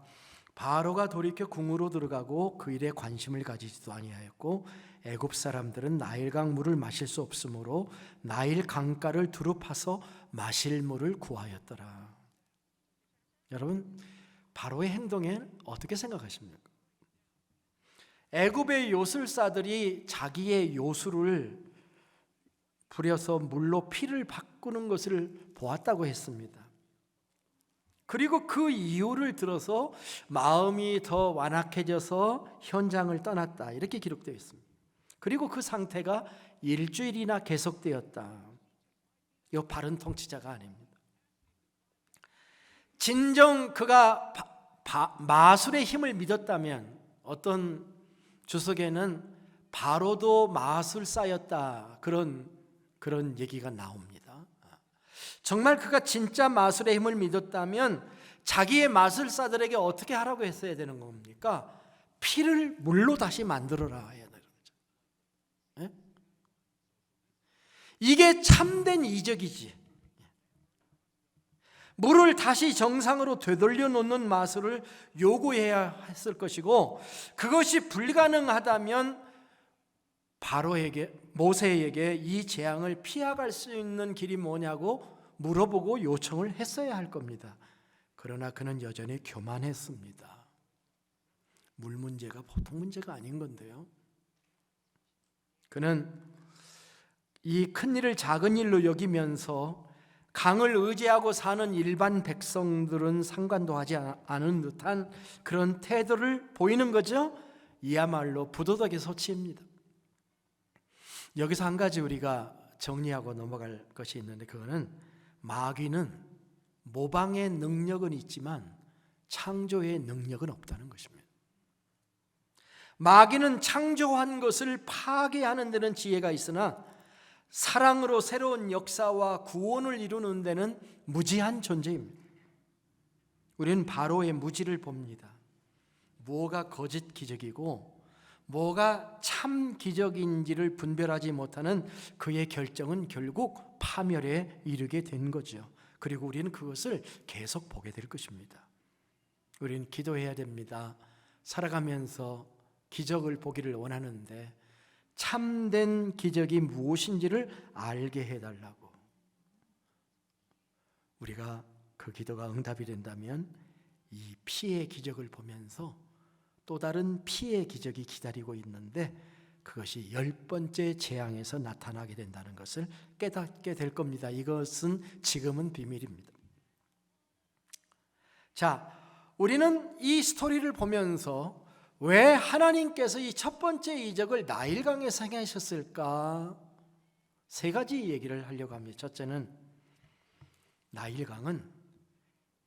바로가 돌이켜 궁으로 들어가고 그 일에 관심을 가지지도 아니하였고 애굽 사람들은 나일강 물을 마실 수 없으므로 나일 강가를 두루 파서 마실 물을 구하였더라. 여러분, 바로의 행동에 어떻게 생각하십니까? 애굽의 요술사들이 자기의 요술을 부려서 물로 피를 바꾸는 것을 보았다고 했습니다. 그리고 그 이유를 들어서 마음이 더 완악해져서 현장을 떠났다, 이렇게 기록되어 있습니다. 그리고 그 상태가 일주일이나 계속되었다. 이 바른 통치자가 아닙니다. 진정 그가 마술의 힘을 믿었다면, 어떤 주석에는 바로도 마술사였다, 그런 얘기가 나옵니다. 정말 그가 진짜 마술의 힘을 믿었다면 자기의 마술사들에게 어떻게 하라고 했어야 되는 겁니까? 피를 물로 다시 만들어라 해야 되는 거죠. 예? 이게 참된 이적이지. 물을 다시 정상으로 되돌려 놓는 마술을 요구해야 했을 것이고, 그것이 불가능하다면 바로에게, 모세에게 이 재앙을 피해갈 수 있는 길이 뭐냐고 물어보고 요청을 했어야 할 겁니다. 그러나 그는 여전히 교만했습니다. 물 문제가 보통 문제가 아닌 건데요. 그는 이 큰 일을 작은 일로 여기면서 강을 의지하고 사는 일반 백성들은 상관도 하지 않은 듯한 그런 태도를 보이는 거죠. 이야말로 부도덕의 소치입니다. 여기서 한 가지 우리가 정리하고 넘어갈 것이 있는데, 그거는 마귀는 모방의 능력은 있지만 창조의 능력은 없다는 것입니다. 마귀는 창조한 것을 파괴하는 데는 지혜가 있으나 사랑으로 새로운 역사와 구원을 이루는 데는 무지한 존재입니다. 우리는 바로의 무지를 봅니다. 뭐가 거짓 기적이고 뭐가 참 기적인지를 분별하지 못하는 그의 결정은 결국 파멸에 이르게 된 거죠. 그리고 우리는 그것을 계속 보게 될 것입니다. 우리는 기도해야 됩니다. 살아가면서 기적을 보기를 원하는데 참된 기적이 무엇인지를 알게 해달라고. 우리가 그 기도가 응답이 된다면 이 피의 기적을 보면서 또 다른 피의 기적이 기다리고 있는데 그것이 10번째 재앙에서 나타나게 된다는 것을 깨닫게 될 겁니다. 이것은 지금은 비밀입니다. 자, 우리는 이 스토리를 보면서 왜 하나님께서 이 첫 번째 이적을 나일강에서 행하셨을까? 세 가지 얘기를 하려고 합니다. 첫째는 나일강은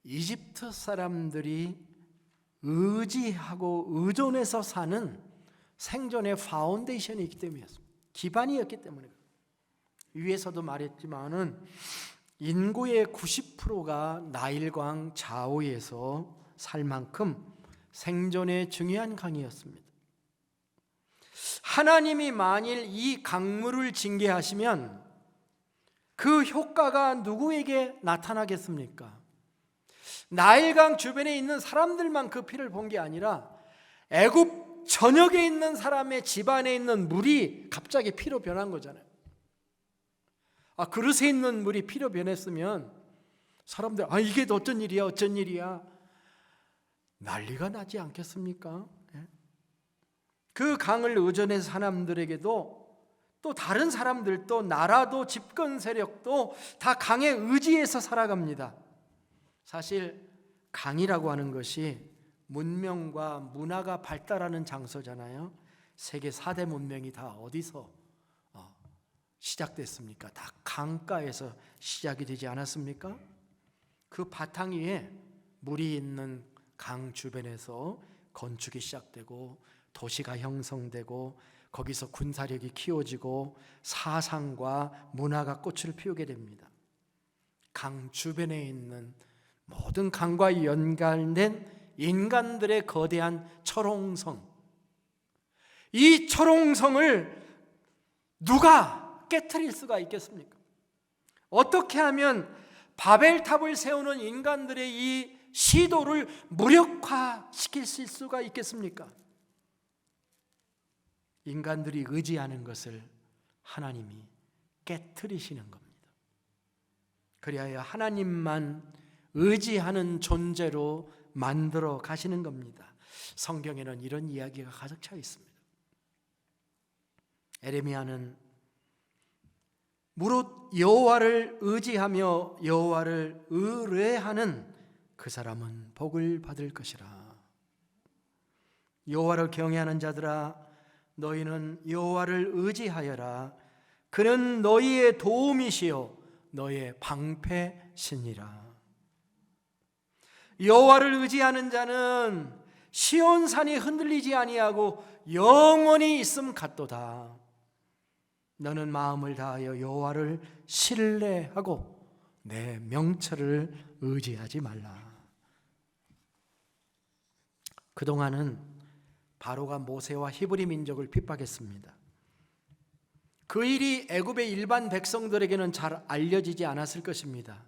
이집트 사람들이 의지하고 의존해서 사는 생존의 파운데이션이 있기 때문이었습니다. 기반이었기 때문에. 위에서도 말했지만은 인구의 90%가 나일강 좌우에서 살 만큼 생존에 중요한 강이었습니다. 하나님이 만일 이 강물을 징계하시면 그 효과가 누구에게 나타나겠습니까? 나일강 주변에 있는 사람들만 그 피를 본 게 아니라 애굽 전역에 있는 사람의 집안에 있는 물이 갑자기 피로 변한 거잖아요. 그릇에 있는 물이 피로 변했으면 사람들 이게 어쩐 일이야 난리가 나지 않겠습니까? 그 강을 의존해서 사람들에게도 또 다른 사람들도 나라도 집권 세력도 다 강에 의지해서 살아갑니다. 사실 강이라고 하는 것이 문명과 문화가 발달하는 장소잖아요. 세계 4대 문명이 다 어디서 시작됐습니까? 다 강가에서 시작이 되지 않았습니까? 그 바탕 위에 물이 있는 강 주변에서 건축이 시작되고 도시가 형성되고 거기서 군사력이 키워지고 사상과 문화가 꽃을 피우게 됩니다. 강 주변에 있는 모든 강과 연관된 인간들의 거대한 철옹성, 이 철옹성을 누가 깨트릴 수가 있겠습니까? 어떻게 하면 바벨탑을 세우는 인간들의 이 시도를 무력화시킬 수가 있겠습니까? 인간들이 의지하는 것을 하나님이 깨트리시는 겁니다. 그리하여 하나님만 의지하는 존재로 만들어 가시는 겁니다. 성경에는 이런 이야기가 가득 차 있습니다. 에레미야는 무릇 여호와를 의지하며 여호와를 의뢰하는 그 사람은 복을 받을 것이라. 여호와를 경외하는 자들아, 너희는 여호와를 의지하여라. 그는 너희의 도움이시요 너의 방패시니라. 여호와를 의지하는 자는 시온산이 흔들리지 아니하고 영원히 있음 같도다. 너는 마음을 다하여 여호와를 신뢰하고 내 명철을 의지하지 말라. 그동안은 바로가 모세와 히브리 민족을 핍박했습니다. 그 일이 애굽의 일반 백성들에게는 잘 알려지지 않았을 것입니다.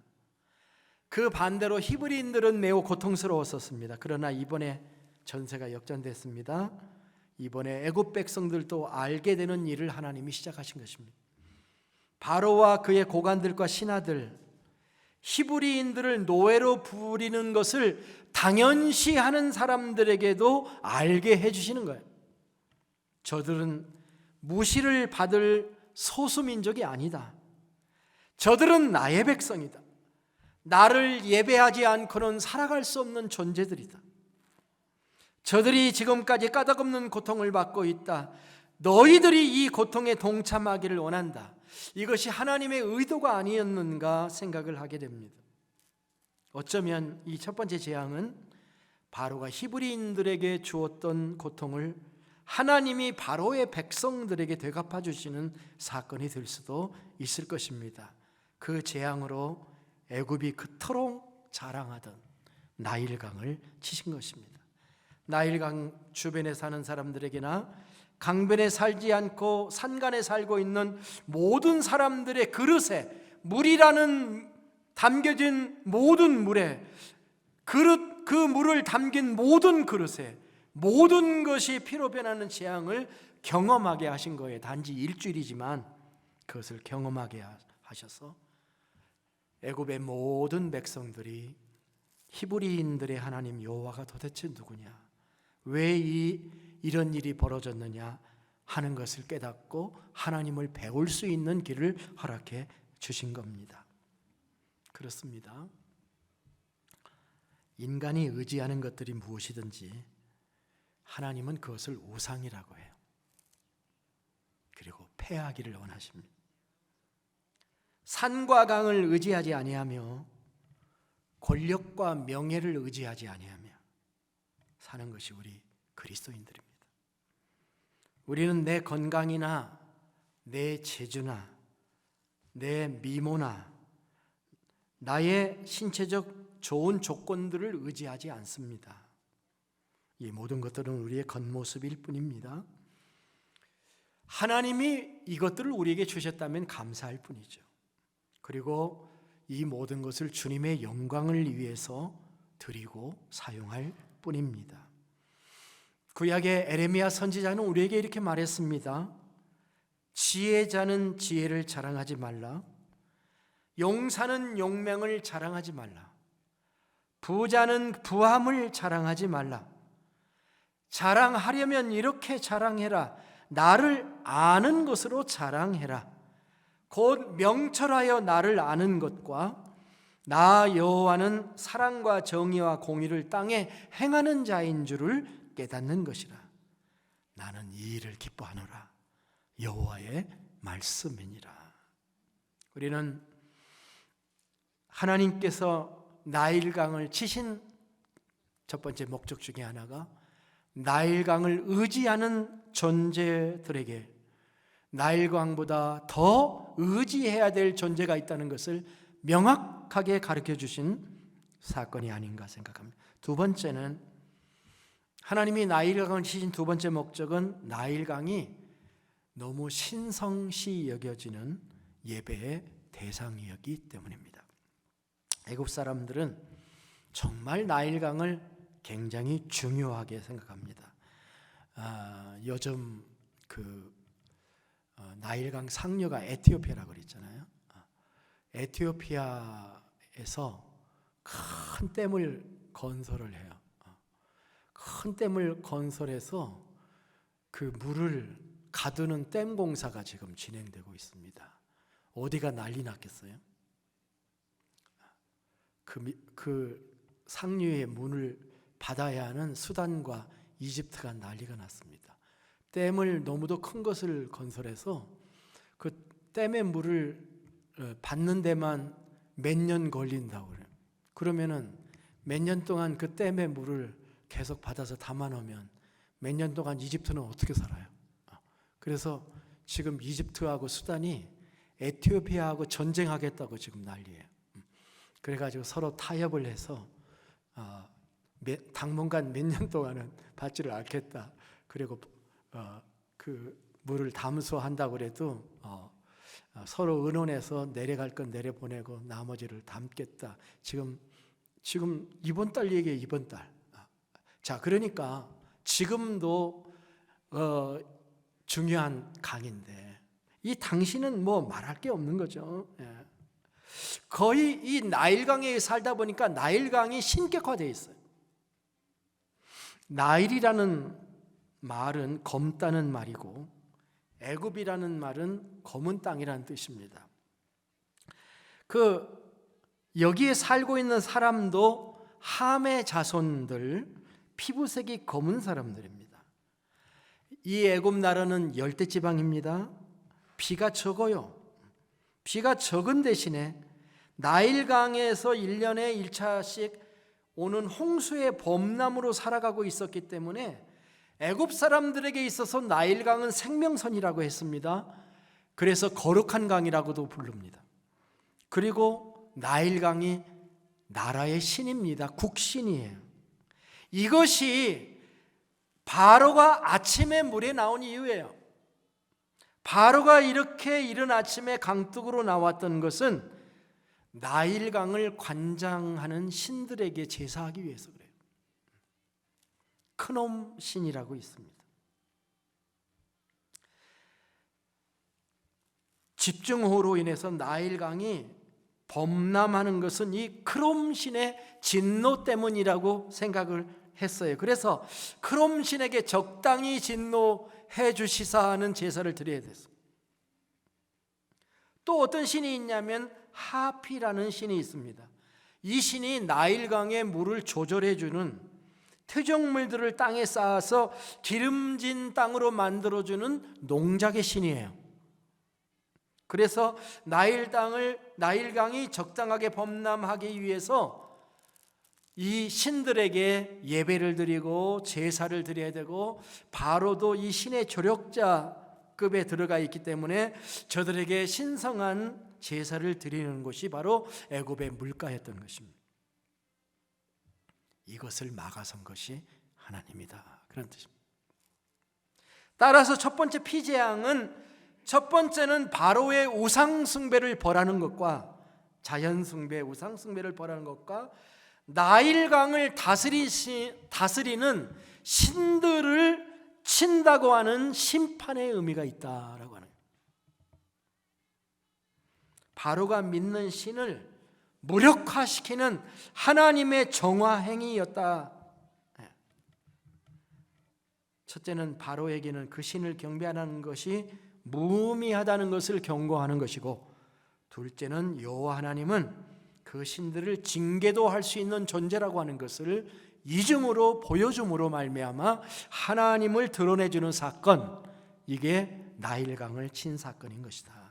그 반대로 히브리인들은 매우 고통스러웠었습니다. 그러나 이번에 전세가 역전됐습니다. 이번에 애굽 백성들도 알게 되는 일을 하나님이 시작하신 것입니다. 바로와 그의 고관들과 신하들, 히브리인들을 노예로 부리는 것을 당연시하는 사람들에게도 알게 해주시는 거예요. 저들은 무시를 받을 소수민족이 아니다. 저들은 나의 백성이다. 나를 예배하지 않고는 살아갈 수 없는 존재들이다. 저들이 지금까지 까닭없는 고통을 받고 있다. 너희들이 이 고통에 동참하기를 원한다. 이것이 하나님의 의도가 아니었는가 생각을 하게 됩니다. 어쩌면 이 첫 번째 재앙은 바로가 히브리인들에게 주었던 고통을 하나님이 바로의 백성들에게 되갚아 주시는 사건이 될 수도 있을 것입니다. 그 재앙으로 애굽이 그토록 자랑하던 나일강을 치신 것입니다. 나일강 주변에 사는 사람들에게나 강변에 살지 않고 산간에 살고 있는 모든 사람들의 그릇에 물이라는 담겨진 모든 물에 그 물을 담긴 모든 그릇에 모든 것이 피로 변하는 재앙을 경험하게 하신 거예요. 단지 일주일이지만 그것을 경험하게 하셔서 애굽의 모든 백성들이 히브리인들의 하나님 여호와가 도대체 누구냐, 왜 이런 일이 벌어졌느냐 하는 것을 깨닫고 하나님을 배울 수 있는 길을 허락해 주신 겁니다. 그렇습니다. 인간이 의지하는 것들이 무엇이든지 하나님은 그것을 우상이라고 해요. 그리고 패하기를 원하십니다. 산과 강을 의지하지 아니하며 권력과 명예를 의지하지 아니하며 사는 것이 우리 그리스도인들입니다. 우리는 내 건강이나 내 재주나 내 미모나 나의 신체적 좋은 조건들을 의지하지 않습니다. 이 모든 것들은 우리의 겉모습일 뿐입니다. 하나님이 이것들을 우리에게 주셨다면 감사할 뿐이죠. 그리고 이 모든 것을 주님의 영광을 위해서 드리고 사용할 뿐입니다. 구약의 에레미야 선지자는 우리에게 이렇게 말했습니다. 지혜자는 지혜를 자랑하지 말라. 용사는 용맹을 자랑하지 말라. 부자는 부함을 자랑하지 말라. 자랑하려면 이렇게 자랑해라. 나를 아는 것으로 자랑해라. 곧 명철하여 나를 아는 것과 나 여호와는 사랑과 정의와 공의를 땅에 행하는 자인 줄을 깨닫는 것이라. 나는 이 일을 기뻐하노라. 여호와의 말씀이니라. 우리는 하나님께서 나일강을 치신 첫 번째 목적 중에 하나가 나일강을 의지하는 존재들에게 나일강보다 더 의지해야 될 존재가 있다는 것을 명확하게 가르쳐 주신 사건이 아닌가 생각합니다. 두 번째는 하나님이 나일강을 치신 두 번째 목적은 나일강이 너무 신성시 여겨지는 예배의 대상이었기 때문입니다. 애굽 사람들은 정말 나일강을 굉장히 중요하게 생각합니다. 요즘 나일강 상류가 에티오피아라고 그랬잖아요. 에티오피아에서 큰 댐을 건설을 해요. 큰 댐을 건설해서 그 물을 가두는 댐 공사가 지금 진행되고 있습니다. 어디가 난리 났겠어요? 그 상류의 문을 받아야 하는 수단과 이집트가 난리가 났습니다. 댐을 너무도 큰 것을 건설해서 그 댐의 물을 받는 데만 몇 년 걸린다고 그래요. 그러면은 몇 년 동안 그 댐의 물을 계속 받아서 담아놓으면 몇 년 동안 이집트는 어떻게 살아요? 그래서 지금 이집트하고 수단이 에티오피아하고 전쟁하겠다고 지금 난리예요. 그래가지고 서로 타협을 해서 당분간 몇 년 동안은 받지를 않겠다. 그리고 그 물을 담수한다고 그래도 서로 의논해서 내려갈 건 내려보내고 나머지를 담겠다. 지금 이번 달 얘기예요. 이번 달. 자, 그러니까 지금도 중요한 강인데 이 당시는 뭐 말할 게 없는 거죠. 예. 거의 이 나일강에 살다 보니까 나일강이 신격화되어 있어요. 나일이라는 말은 검다는 말이고 애굽이라는 말은 검은 땅이라는 뜻입니다. 여기에 살고 있는 사람도 함의 자손들, 피부색이 검은 사람들입니다. 이 애굽 나라는 열대지방입니다. 비가 적어요. 비가 적은 대신에 나일강에서 1년에 1차씩 오는 홍수의 범람으로 살아가고 있었기 때문에 애굽 사람들에게 있어서 나일강은 생명선이라고 했습니다. 그래서 거룩한 강이라고도 부릅니다. 그리고 나일강이 나라의 신입니다. 국신이에요. 이것이 바로가 아침에 물에 나온 이유예요. 바로가 이렇게 이른 아침에 강둑으로 나왔던 것은 나일강을 관장하는 신들에게 제사하기 위해서 그래요. 크놈 신이라고 있습니다. 집중호우로 인해서 나일강이 범람하는 것은 이 크롬 신의 진노 때문이라고 생각을 했어요. 그래서 크롬 신에게 적당히 진노해 주시사 하는 제사를 드려야 됐어요. 또 어떤 신이 있냐면 하피라는 신이 있습니다. 이 신이 나일강의 물을 조절해 주는, 퇴적물들을 땅에 쌓아서 기름진 땅으로 만들어주는 농작의 신이에요. 그래서 나일강이 적당하게 범람하기 위해서 이 신들에게 예배를 드리고 제사를 드려야 되고, 바로도 이 신의 조력자급에 들어가 있기 때문에 저들에게 신성한 제사를 드리는 것이 바로 애굽의 물가였던 것입니다. 이것을 막아선 것이 하나님이다, 그런 뜻입니다. 따라서 첫 번째 피제양은, 첫 번째는 바로의 우상 숭배를 벌하는 것과, 자연 숭배, 우상 숭배를 벌하는 것과 나일강을 다스리는 신들을 친다고 하는 심판의 의미가 있다라고 하는 거예요. 바로가 믿는 신을 무력화시키는 하나님의 정화 행위였다. 첫째는 바로에게는 그 신을 경배하는 것이 무의미하다는 것을 경고하는 것이고, 둘째는 여호와 하나님은 그 신들을 징계도 할 수 있는 존재라고 하는 것을 이중으로 보여줌으로 말미암아 하나님을 드러내주는 사건, 이게 나일강을 친 사건인 것이다.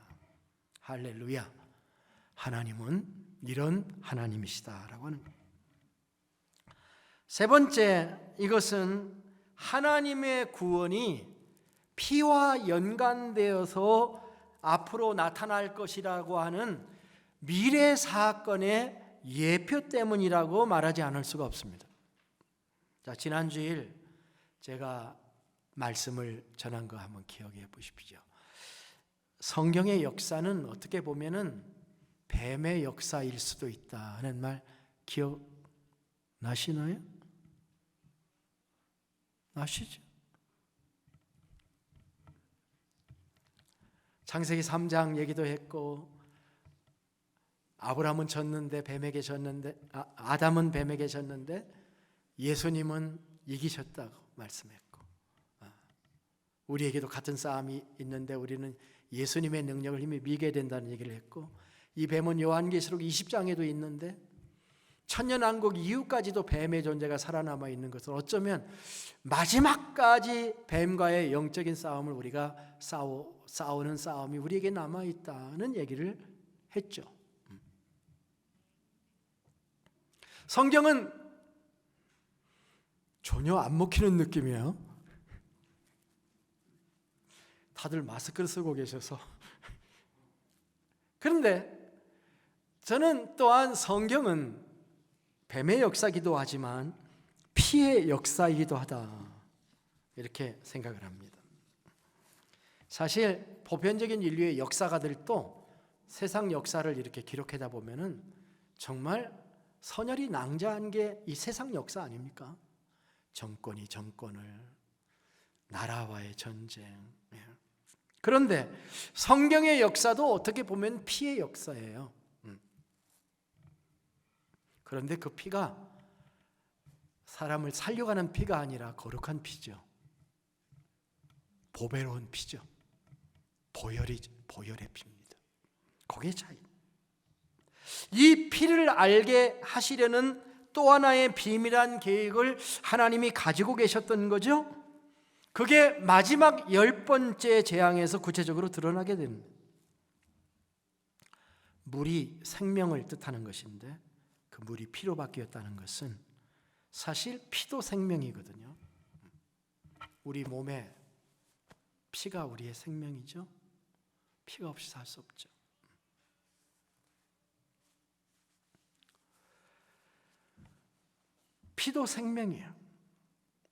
할렐루야. 하나님은 이런 하나님이시다라고 하는 거예요. 세 번째, 이것은 하나님의 구원이 피와 연관되어서 앞으로 나타날 것이라고 하는 미래 사건의 예표 때문이라고 말하지 않을 수가 없습니다. 자, 지난주일 제가 말씀을 전한 거 한번 기억해 보십시오. 성경의 역사는 어떻게 보면은 뱀의 역사일 수도 있다는 말 기억나시나요? 나시죠? 창세기 3장 얘기도 했고, 아브라함은 졌는데 뱀에게 졌는데, 아담은 뱀에게 졌는데 예수님은 이기셨다고 말씀했고, 우리에게도 같은 싸움이 있는데 우리는 예수님의 능력을 힘에 이기게 된다는 얘기를 했고, 이 뱀은 요한계시록 20장에도 있는데 천년왕국 이후까지도 뱀의 존재가 살아남아 있는 것은 어쩌면 마지막까지 뱀과의 영적인 싸움을 우리가 싸우는 싸움이 우리에게 남아 있다는 얘기를 했죠. 성경은 전혀 안 먹히는 느낌이에요. 다들 마스크를 쓰고 계셔서. 그런데 저는 또한 성경은 뱀의 역사이기도 하지만 피의 역사이기도 하다, 이렇게 생각을 합니다. 사실 보편적인 인류의 역사가들도 세상 역사를 이렇게 기록하다 보면은 정말 선열이 낭자한 게 이 세상 역사 아닙니까? 정권이 정권을, 나라와의 전쟁. 그런데 성경의 역사도 어떻게 보면 피의 역사예요. 그런데 그 피가 사람을 살려가는 피가 아니라 거룩한 피죠. 보배로운 피죠. 보혈의 피입니다. 그게 차이. 이 피를 알게 하시려는 또 하나의 비밀한 계획을 하나님이 가지고 계셨던 거죠. 그게 마지막 10번째 재앙에서 구체적으로 드러나게 됩니다. 물이 생명을 뜻하는 것인데 그 물이 피로 바뀌었다는 것은 사실 피도 생명이거든요. 우리 몸에 피가 우리의 생명이죠. 피가 없이 살 수 없죠. 피도 생명이에요.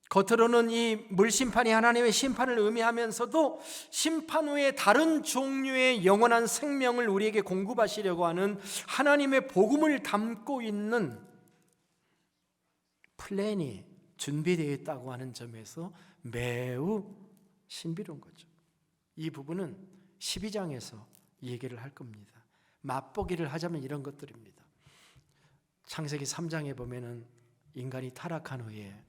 겉으로는 이 물심판이 하나님의 심판을 의미하면서도 심판 후에 다른 종류의 영원한 생명을 우리에게 공급하시려고 하는 하나님의 복음을 담고 있는 플랜이 준비되어 있다고 하는 점에서 매우 신비로운 거죠. 이 부분은 12장에서 얘기를 할 겁니다. 맛보기를 하자면 이런 것들입니다. 창세기 3장에 보면은 인간이 타락한 후에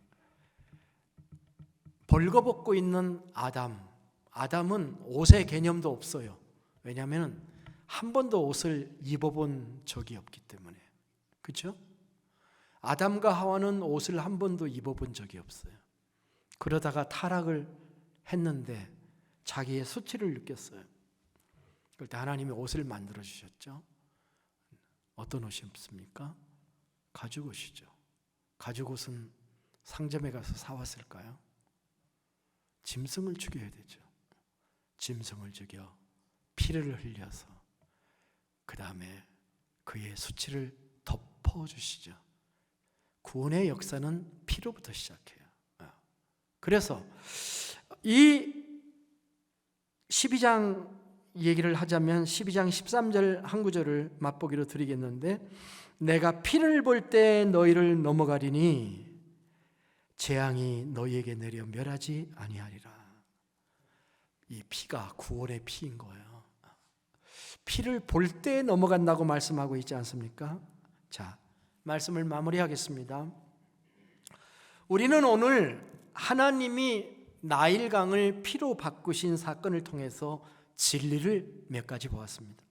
벌거벗고 있는 아담은 옷의 개념도 없어요. 왜냐하면 한 번도 옷을 입어본 적이 없기 때문에. 그렇죠? 아담과 하와는 옷을 한 번도 입어본 적이 없어요. 그러다가 타락을 했는데 자기의 수치를 느꼈어요. 그럴 때 하나님이 옷을 만들어 주셨죠. 어떤 옷이 없습니까? 가죽 옷이죠. 가죽 옷은 상점에 가서 사왔을까요? 짐승을 죽여야 되죠. 짐승을 죽여 피를 흘려서 그 다음에 그의 수치를 덮어주시죠. 구원의 역사는 피로부터 시작해요. 그래서 이 12장 얘기를 하자면 12장 13절 한 구절을 맛보기로 드리겠는데, 내가 피를 볼 때 너희를 넘어가리니 재앙이 너희에게 내려 멸하지 아니하리라. 이 피가 구원의 피인 거예요. 피를 볼 때 넘어간다고 말씀하고 있지 않습니까? 자, 말씀을 마무리하겠습니다. 우리는 오늘 하나님이 나일강을 피로 바꾸신 사건을 통해서 진리를 몇 가지 보았습니다.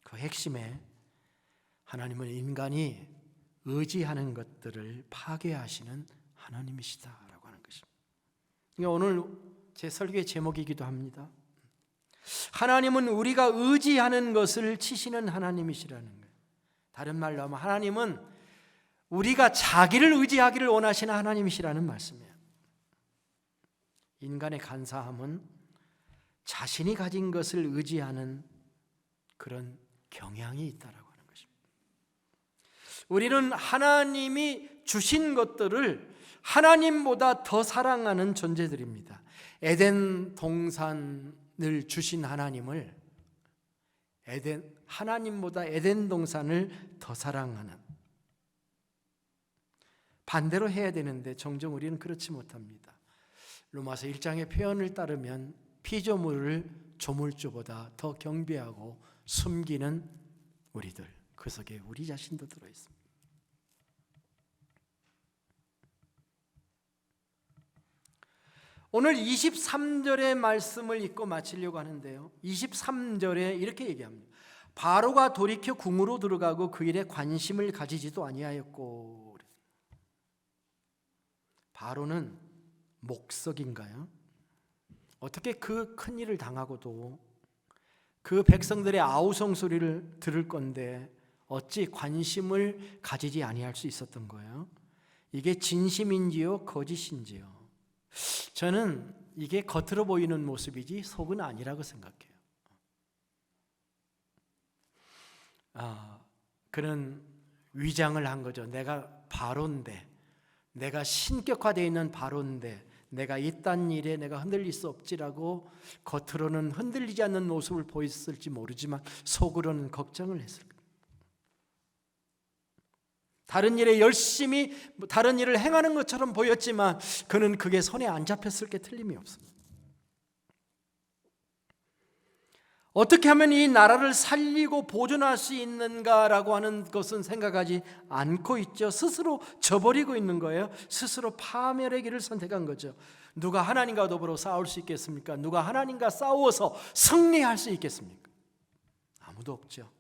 그 핵심에 하나님은 인간이 의지하는 것들을 파괴하시는 하나님이시다라고 하는 것입니다. 이게 오늘 제 설교의 제목이기도 합니다. 하나님은 우리가 의지하는 것을 치시는 하나님이시라는 거예요. 다른 말로 하면 하나님은 우리가 자기를 의지하기를 원하시는 하나님이시라는 말씀이에요. 인간의 간사함은 자신이 가진 것을 의지하는 그런 경향이 있다라고 하는 것입니다. 우리는 하나님이 주신 것들을 하나님보다 더 사랑하는 존재들입니다. 에덴 동산을 주신 하나님을 하나님보다 에덴 동산을 더 사랑하는, 반대로 해야 되는데 종종 우리는 그렇지 못합니다. 로마서 1장의 표현을 따르면 피조물을 조물주보다 더 경배하고 숨기는 우리들, 그 속에 우리 자신도 들어있습니다. 오늘 23절의 말씀을 읽고 마치려고 하는데요, 23절에 이렇게 얘기합니다. 바로가 돌이켜 궁으로 들어가고 그 일에 관심을 가지지도 아니하였고. 바로는 목석인가요? 어떻게 그 큰 일을 당하고도 그 백성들의 아우성 소리를 들을 건데 어찌 관심을 가지지 아니할 수 있었던 거예요? 이게 진심인지요, 거짓인지요? 저는 이게 겉으로 보이는 모습이지 속은 아니라고 생각해요. 그런 위장을 한 거죠. 내가 바로인데, 내가 신격화되어 있는 바로인데 내가 이딴 일에 내가 흔들릴 수 없지라고 겉으로는 흔들리지 않는 모습을 보였을지 모르지만 속으로는 걱정을 했을 거예요. 다른 일에 열심히 다른 일을 행하는 것처럼 보였지만 그는 그게 손에 안 잡혔을 게 틀림이 없습니다. 어떻게 하면 이 나라를 살리고 보존할 수 있는가라고 하는 것은 생각하지 않고 있죠. 스스로 저버리고 있는 거예요. 스스로 파멸의 길을 선택한 거죠. 누가 하나님과 더불어 싸울 수 있겠습니까? 누가 하나님과 싸워서 승리할 수 있겠습니까? 아무도 없죠.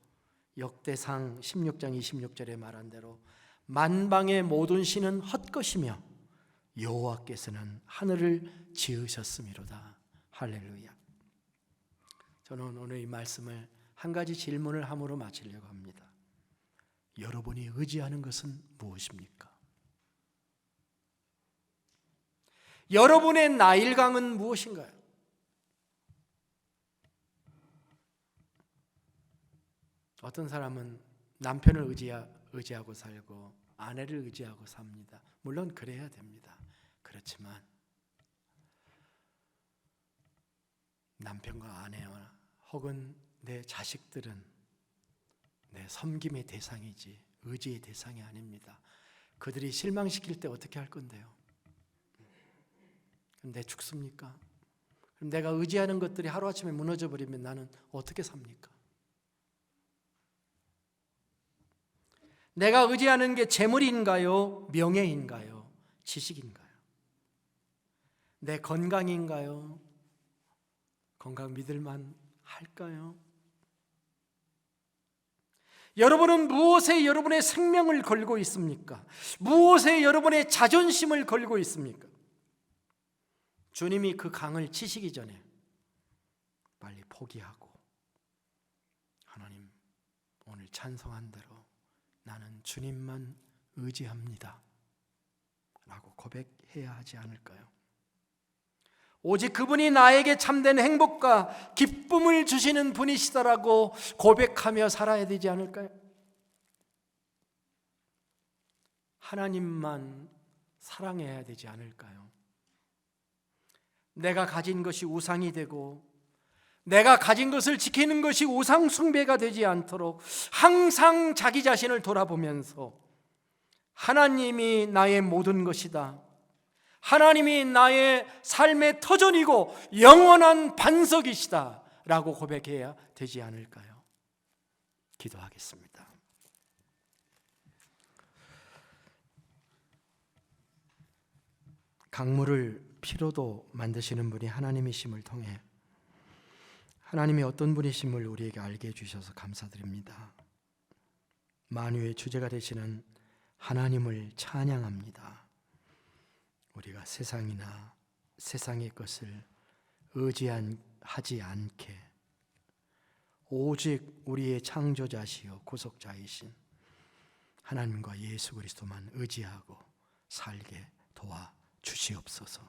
역대상 16장 26절에 말한 대로 만방의 모든 신은 헛것이며 여호와께서는 하늘을 지으셨음이로다. 할렐루야. 저는 오늘 이 말씀을 한 가지 질문을 함으로 마치려고 합니다. 여러분이 의지하는 것은 무엇입니까? 여러분의 나일강은 무엇인가요? 어떤 사람은 남편을 의지하고 살고 아내를 의지하고 삽니다. 물론 그래야 됩니다. 그렇지만 남편과 아내와 혹은 내 자식들은 내 섬김의 대상이지 의지의 대상이 아닙니다. 그들이 실망시킬 때 어떻게 할 건데요? 그럼 내 죽습니까? 그럼 내가 의지하는 것들이 하루아침에 무너져 버리면 나는 어떻게 삽니까? 내가 의지하는 게 재물인가요? 명예인가요? 지식인가요? 내 건강인가요? 건강 믿을만 할까요? 여러분은 무엇에 여러분의 생명을 걸고 있습니까? 무엇에 여러분의 자존심을 걸고 있습니까? 주님이 그 강을 치시기 전에 빨리 포기하고 하나님 오늘 찬송한 대로 나는 주님만 의지합니다 라고 고백해야 하지 않을까요? 오직 그분이 나에게 참된 행복과 기쁨을 주시는 분이시다라고 고백하며 살아야 되지 않을까요? 하나님만 사랑해야 되지 않을까요? 내가 가진 것이 우상이 되고 내가 가진 것을 지키는 것이 우상 숭배가 되지 않도록 항상 자기 자신을 돌아보면서 하나님이 나의 모든 것이다, 하나님이 나의 삶의 터전이고 영원한 반석이시다 라고 고백해야 되지 않을까요? 기도하겠습니다. 강물을 피로도 만드시는 분이 하나님이심을 통해 하나님이 어떤 분이심을 우리에게 알게 해주셔서 감사드립니다. 만유의 주제가 되시는 하나님을 찬양합니다. 우리가 세상이나 세상의 것을 의지하지 않게 오직 우리의 창조자시요 구속자이신 하나님과 예수 그리스도만 의지하고 살게 도와주시옵소서.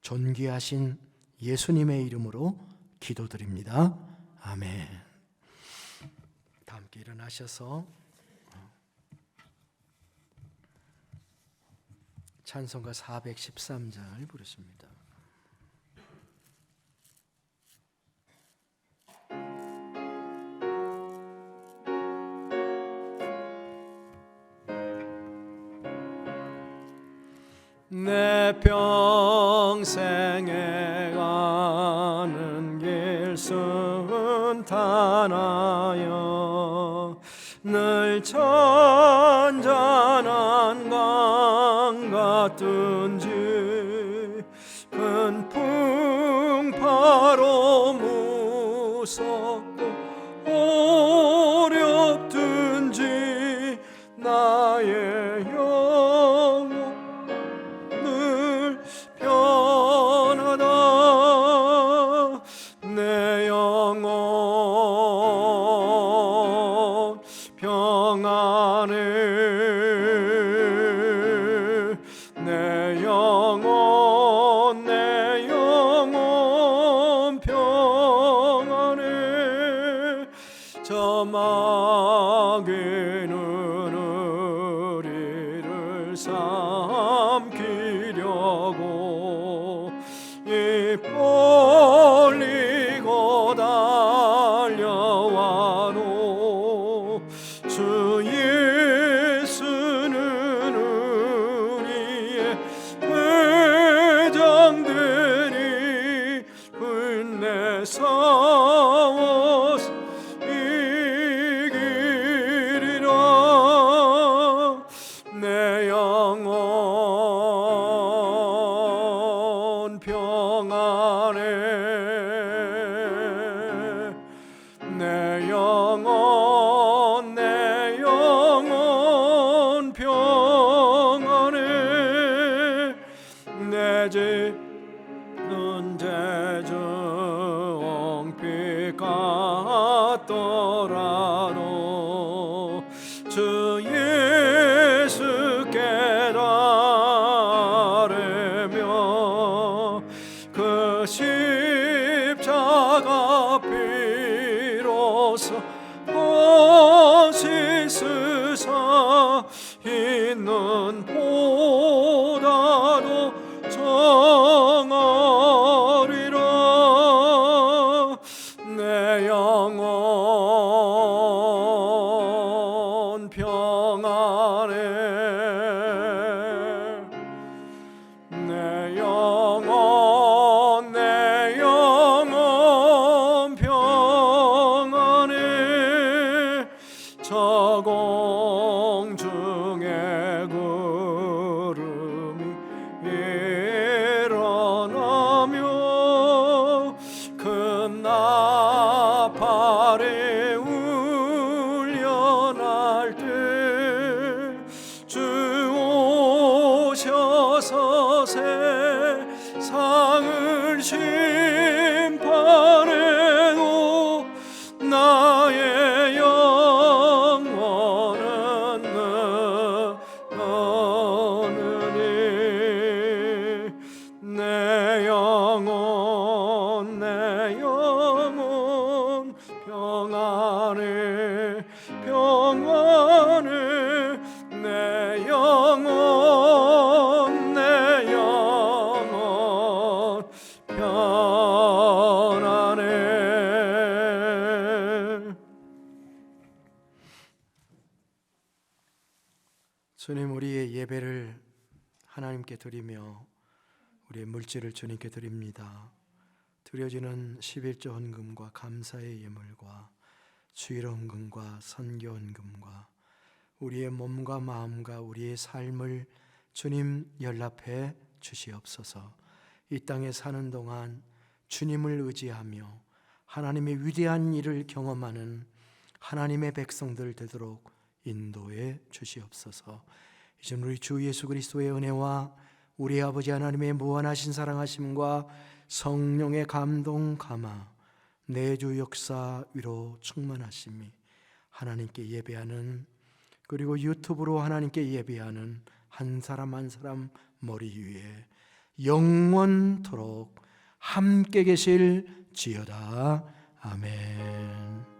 존귀하신 예수님의 이름으로 기도드립니다. 아멘. 다 함께 일어나셔서 찬송가 413절 부르십니다. 내 평생에 가는 길 순탄하여 늘 천전한 강 같은지 큰 풍파로 무섭고 어렵든지 나의 영혼 늘 편하다. 내 영혼 평안해. 내 영혼 평안해. 저 마귀는 우리를 삼키려고 입 벌리고 달려와도 주 예수는 우리의 회장되니 끝내 싸워 내 영혼 평안해 내 집은 대중빛 같더라도 주 예수께 따르며 그 십자가 비로소 씻으사 있는 보다도 정하리라 내 영혼 평안해 내 영혼 평안해 저 공중에 구름이 일어나며 큰 나팔이 울려날 때 주 오셔서 세상을 심판해도 나의 영혼은 너느니 내 영혼 평안해 내 영혼 편안해 주님 우리의 예배를 하나님께 드리며 우리의 물질을 주님께 드립니다. 드려지는 11조 헌금과 감사의 예물과 주일 헌금과 선교 헌금과 우리의 몸과 마음과 우리의 삶을 주님 연락해 주시옵소서. 이 땅에 사는 동안 주님을 의지하며 하나님의 위대한 일을 경험하는 하나님의 백성들 되도록 인도해 주시옵소서. 이제 우리 주 예수 그리스도의 은혜와 우리 아버지 하나님의 무한하신 사랑하심과 성령의 감동 감화 내주 역사 위로 충만하심이 하나님께 예배하는 그리고 유튜브로 하나님께 예배하는 한 사람 한 사람 머리 위에 영원토록 함께 계실지어다. 아멘.